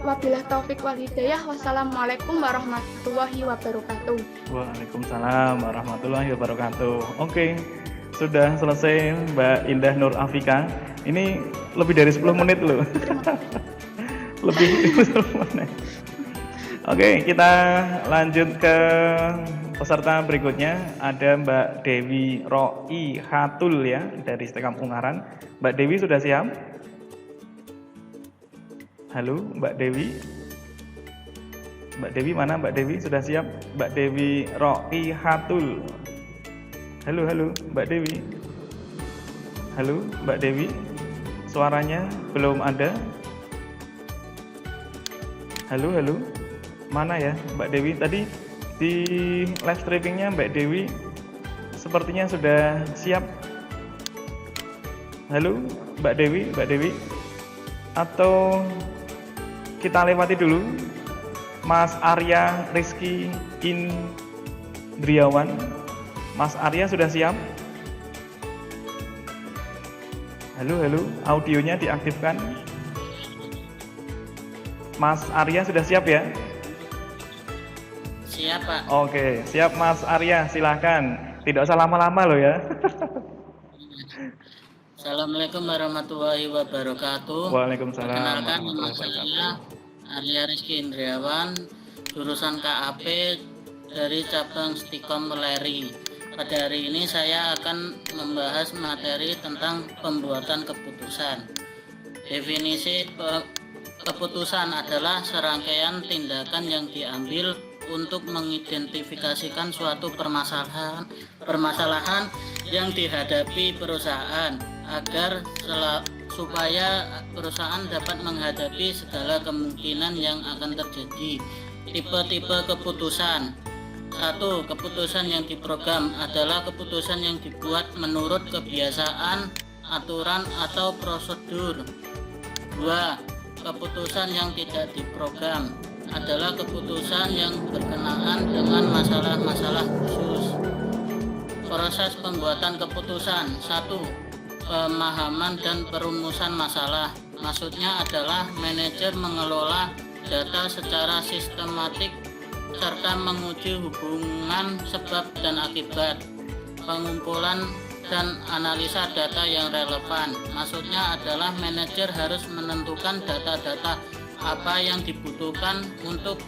Wabillahi taufik wal hidayah. Wassalamualaikum warahmatullahi wabarakatuh. Waalaikumsalam warahmatullahi wabarakatuh. Oke, sudah selesai Mbak Indah Nur Afika. Ini lebih dari 10 menit loh. Lebih dari 10 menit. Oke, kita lanjut ke peserta berikutnya. Ada Mbak Dewi Roi Hatul ya, dari Stekam Ungaran. Mbak Dewi sudah siap? Halo Mbak Dewi. Mbak Dewi mana Mbak Dewi? Sudah siap? Mbak Dewi Roi Hatul. Halo Mbak Dewi. Halo Mbak Dewi. Suaranya belum ada. Halo. Mana ya Mbak Dewi? Tadi di live streamingnya Mbak Dewi sepertinya sudah siap. Halo Mbak Dewi. Atau kita lewati dulu Mas Arya Rizky Indriawan. Mas Arya sudah siap? Halo, audionya diaktifkan. Mas Arya sudah siap ya? Siap Pak. Oke, siap Mas Arya, silahkan. Tidak usah lama-lama loh ya. Assalamualaikum warahmatullahi wabarakatuh. Waalaikumsalam. Perkenalkan, nama saya Arya Rizky Indriawan, jurusan KAP dari cabang Stikom Weleri. Pada hari ini saya akan membahas materi tentang pembuatan keputusan. Definisi keputusan adalah serangkaian tindakan yang diambil untuk mengidentifikasikan suatu permasalahan yang dihadapi perusahaan agar supaya perusahaan dapat menghadapi segala kemungkinan yang akan terjadi. Tipe-tipe keputusan. 1. Keputusan yang diprogram adalah keputusan yang dibuat menurut kebiasaan, aturan, atau prosedur. 2. Keputusan yang tidak diprogram adalah keputusan yang berkenaan dengan masalah-masalah khusus. Proses pembuatan keputusan. 1. Pemahaman dan perumusan masalah. Maksudnya adalah manajer mengelola data secara sistematik serta menguji hubungan sebab dan akibat. Pengumpulan dan analisa data yang relevan. Maksudnya adalah manajer harus menentukan data-data apa yang dibutuhkan untuk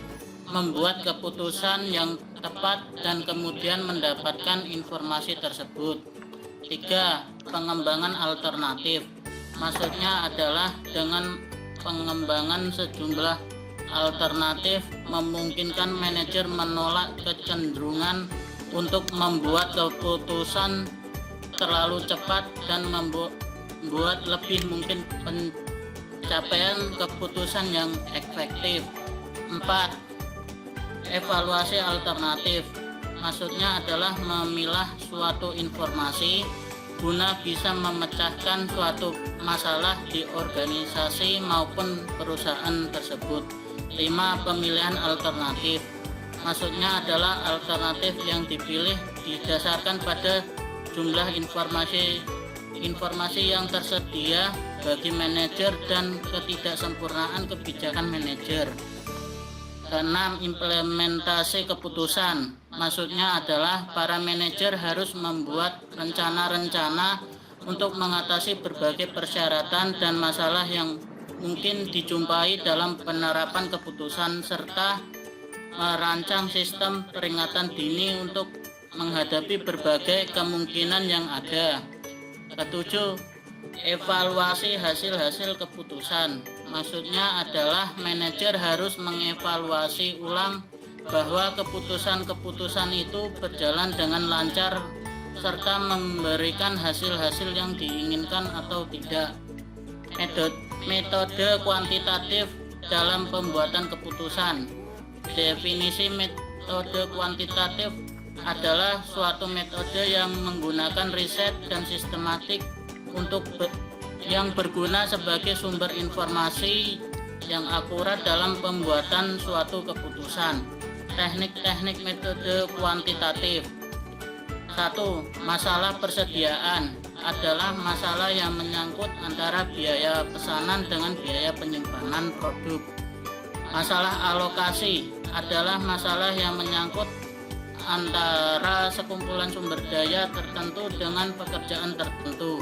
membuat keputusan yang tepat dan kemudian mendapatkan informasi tersebut. 3. Pengembangan alternatif. Maksudnya adalah dengan pengembangan sejumlah alternatif memungkinkan manajer menolak kecenderungan untuk membuat keputusan terlalu cepat dan membuat lebih mungkin pencapaian keputusan yang efektif. 4. Evaluasi alternatif. maksudnya adalah memilah suatu informasi guna bisa memecahkan suatu masalah di organisasi maupun perusahaan tersebut. 5. Pemilihan alternatif, maksudnya adalah alternatif yang dipilih didasarkan pada jumlah informasi yang tersedia bagi manajer dan ketidaksempurnaan kebijakan manajer. 6. Implementasi keputusan, maksudnya adalah para manajer harus membuat rencana-rencana untuk mengatasi berbagai persyaratan dan masalah yang mungkin dijumpai dalam penerapan keputusan serta merancang sistem peringatan dini untuk menghadapi berbagai kemungkinan yang ada. 7. Evaluasi hasil-hasil keputusan, maksudnya adalah manajer harus mengevaluasi ulang bahwa keputusan-keputusan itu berjalan dengan lancar serta memberikan hasil-hasil yang diinginkan atau tidak. Metode kuantitatif dalam pembuatan keputusan. Definisi metode kuantitatif adalah suatu metode yang menggunakan riset dan sistematik yang berguna sebagai sumber informasi yang akurat dalam pembuatan suatu keputusan. Teknik-teknik metode kuantitatif. 1. Masalah persediaan adalah masalah yang menyangkut antara biaya pesanan dengan biaya penyimpanan produk. Masalah alokasi adalah masalah yang menyangkut antara sekumpulan sumber daya tertentu dengan pekerjaan tertentu.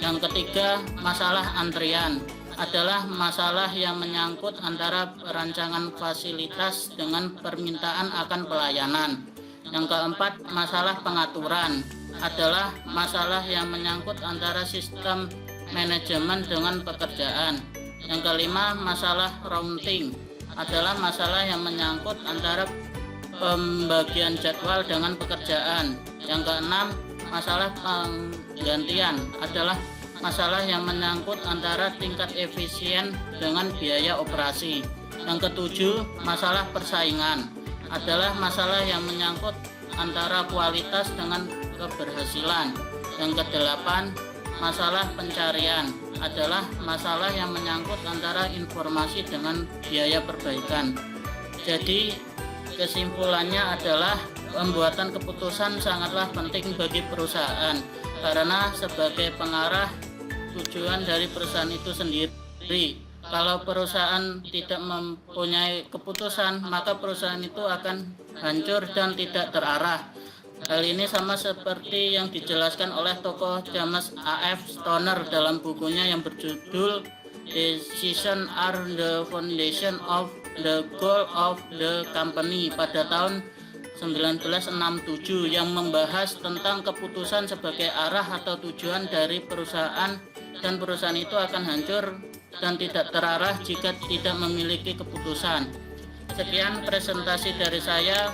Yang ketiga, masalah antrian adalah masalah yang menyangkut antara perancangan fasilitas dengan permintaan akan pelayanan. Yang keempat, masalah pengaturan adalah masalah yang menyangkut antara sistem manajemen dengan pekerjaan. Yang kelima, masalah routing adalah masalah yang menyangkut antara pembagian jadwal dengan pekerjaan. Yang keenam, masalah penggantian adalah masalah yang menyangkut antara tingkat efisien dengan biaya operasi. Yang ketujuh, masalah persaingan adalah masalah yang menyangkut antara kualitas dengan keberhasilan. Yang kedelapan, masalah pencarian adalah masalah yang menyangkut antara informasi dengan biaya perbaikan. Jadi kesimpulannya adalah pembuatan keputusan sangatlah penting bagi perusahaan karena sebagai pengarah tujuan dari perusahaan itu sendiri. Kalau perusahaan tidak mempunyai keputusan, maka perusahaan itu akan hancur dan tidak terarah. Hal ini sama seperti yang dijelaskan oleh tokoh James A.F. Stoner dalam bukunya yang berjudul Decisions Are the Foundation of the Goal of the Company pada tahun 1967 yang membahas tentang keputusan sebagai arah atau tujuan dari perusahaan dan perusahaan itu akan hancur dan tidak terarah jika tidak memiliki keputusan. Sekian presentasi dari saya.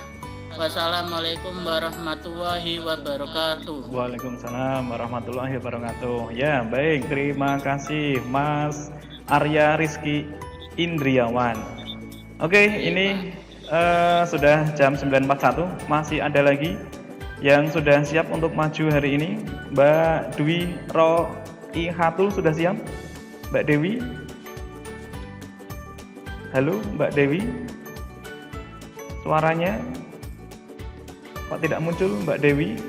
Wassalamualaikum warahmatullahi wabarakatuh. Waalaikumsalam warahmatullahi wabarakatuh. Ya, baik, terima kasih Mas Arya Rizky Indriawan. Oke, ini sudah jam 9.41, masih ada lagi yang sudah siap untuk maju hari ini. Mbak Dwi Roihatul sudah siap? Mbak Dewi? Halo Mbak Dewi? Suaranya kok tidak muncul Mbak Dewi?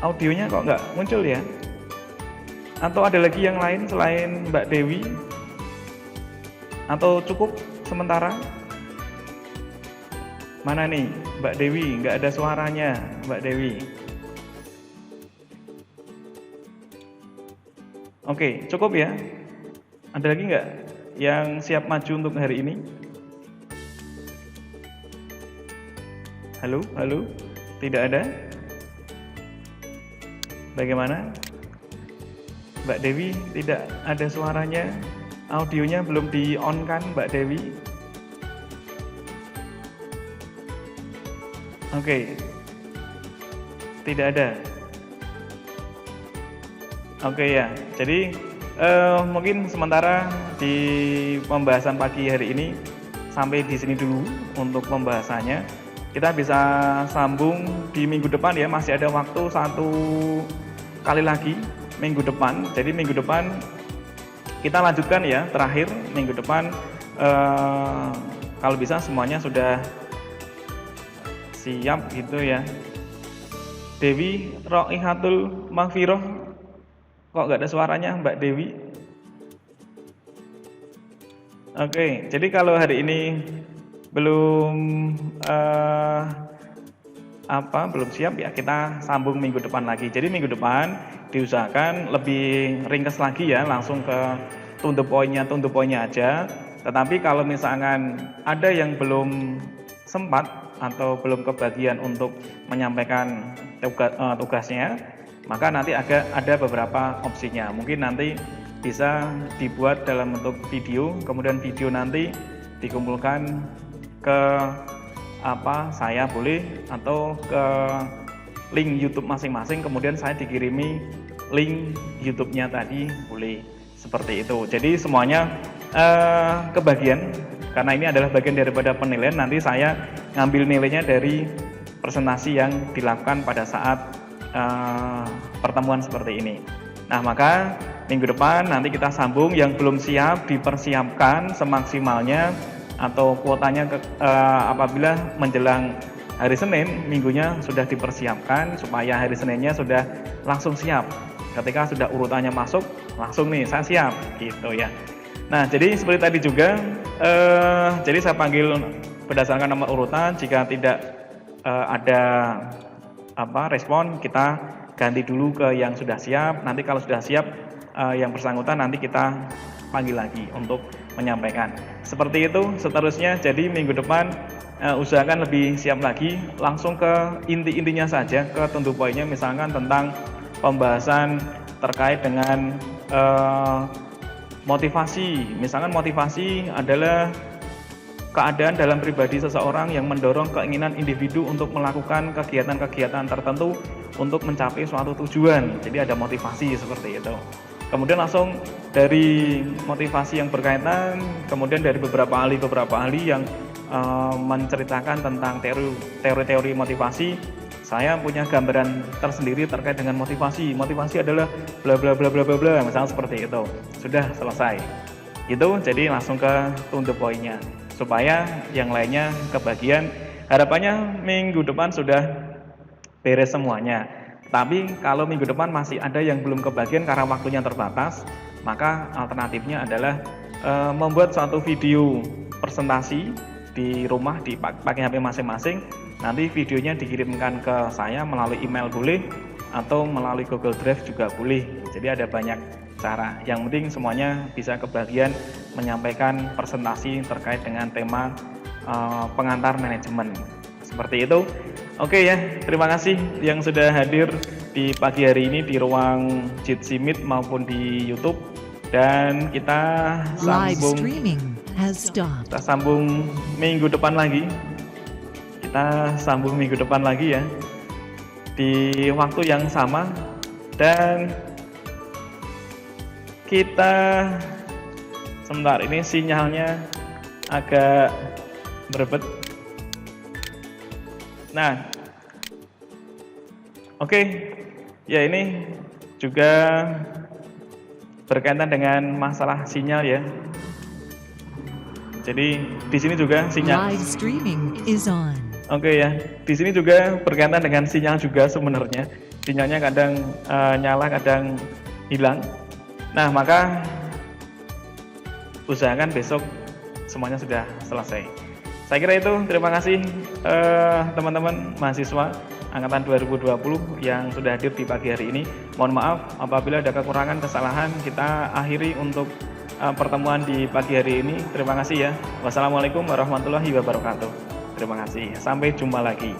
Audionya kok nggak muncul ya? Atau ada lagi yang lain selain Mbak Dewi? Atau cukup sementara? Mana nih Mbak Dewi? Nggak ada suaranya Mbak Dewi. Oke, cukup ya? Ada lagi nggak yang siap maju untuk hari ini? Halo, halo? Tidak ada? Bagaimana? Mbak Dewi tidak ada suaranya? Audionya belum di-on kan Mbak Dewi? Oke. Tidak ada. Oke ya. Jadi mungkin sementara di pembahasan pagi hari ini sampai di sini dulu untuk pembahasannya. kita bisa sambung di minggu depan ya, masih ada waktu 1 kali lagi minggu depan. Jadi minggu depan kita lanjutkan ya, terakhir minggu depan kalau bisa semuanya sudah siap gitu ya. Dewi Roihatul Maghfirah, kok nggak ada suaranya Mbak Dewi? Oke, jadi kalau hari ini belum belum siap ya, kita sambung minggu depan lagi. Jadi minggu depan diusahakan lebih ringkas lagi ya, langsung ke to the point-nya aja. Tetapi kalau misalkan ada yang belum sempat atau belum kebagian untuk menyampaikan tugasnya, maka nanti ada beberapa opsinya. Mungkin nanti bisa dibuat dalam bentuk video, kemudian video nanti dikumpulkan ke saya boleh, atau ke link YouTube masing-masing, kemudian saya dikirimi link YouTube-nya tadi boleh, seperti itu. Jadi semuanya kebagian, karena ini adalah bagian daripada penilaian. Nanti saya ngambil nilainya dari presentasi yang dilakukan pada saat pertemuan seperti ini. Nah, maka minggu depan nanti kita sambung. Yang belum siap dipersiapkan semaksimalnya, atau kuotanya apabila menjelang hari Senin, minggunya sudah dipersiapkan supaya hari Seninnya sudah langsung siap. Ketika sudah urutannya masuk, langsung nih saya siap gitu ya. Nah, jadi seperti tadi juga, jadi saya panggil berdasarkan nomor urutan. Jika tidak ada respon, kita ganti dulu ke yang sudah siap. Nanti kalau sudah siap yang bersangkutan, nanti kita panggil lagi untuk menyampaikan. Seperti itu seterusnya. Jadi minggu depan usahakan lebih siap lagi, langsung ke inti-intinya saja, ke to the point-nya, misalkan tentang pembahasan terkait dengan motivasi. Misalkan motivasi adalah keadaan dalam pribadi seseorang yang mendorong keinginan individu untuk melakukan kegiatan-kegiatan tertentu untuk mencapai suatu tujuan. Jadi ada motivasi seperti itu. Kemudian langsung dari motivasi yang berkaitan, kemudian dari beberapa ahli yang menceritakan tentang teori-teori motivasi. Saya punya gambaran tersendiri terkait dengan motivasi. Motivasi adalah bla bla bla bla bla bla, misalnya seperti itu. Sudah selesai. Itu jadi langsung ke to the point-nya, supaya yang lainnya kebagian. Harapannya minggu depan sudah beres semuanya. Tapi kalau minggu depan masih ada yang belum kebagian karena waktunya terbatas, maka alternatifnya adalah membuat suatu video presentasi di rumah, pakai HP masing-masing. Nanti videonya dikirimkan ke saya melalui email boleh, atau melalui Google Drive juga boleh. Jadi ada banyak cara. Yang penting semuanya bisa kebagian menyampaikan presentasi terkait dengan tema pengantar manajemen. Seperti itu. Oke ya, terima kasih yang sudah hadir di pagi hari ini di ruang Jitsi Meet maupun di YouTube. Dan kita sambung, kita sambung minggu depan lagi. Kita sambung minggu depan lagi ya, di waktu yang sama. Dan kita sebentar, ini sinyalnya agak berebet. Nah, oke, ya ini juga berkaitan dengan masalah sinyal ya. Jadi di sini juga sinyal. Live streaming is on. Oke ya, di sini juga berkaitan dengan sinyal juga sebenarnya. Sinyalnya kadang nyala, kadang hilang. Nah, maka usahakan besok semuanya sudah selesai. Saya kira itu. Terima kasih teman-teman mahasiswa angkatan 2020 yang sudah hadir di pagi hari ini. Mohon maaf apabila ada kekurangan, kesalahan. Kita akhiri untuk pertemuan di pagi hari ini. Terima kasih ya. Wassalamualaikum warahmatullahi wabarakatuh. Terima kasih. Sampai jumpa lagi.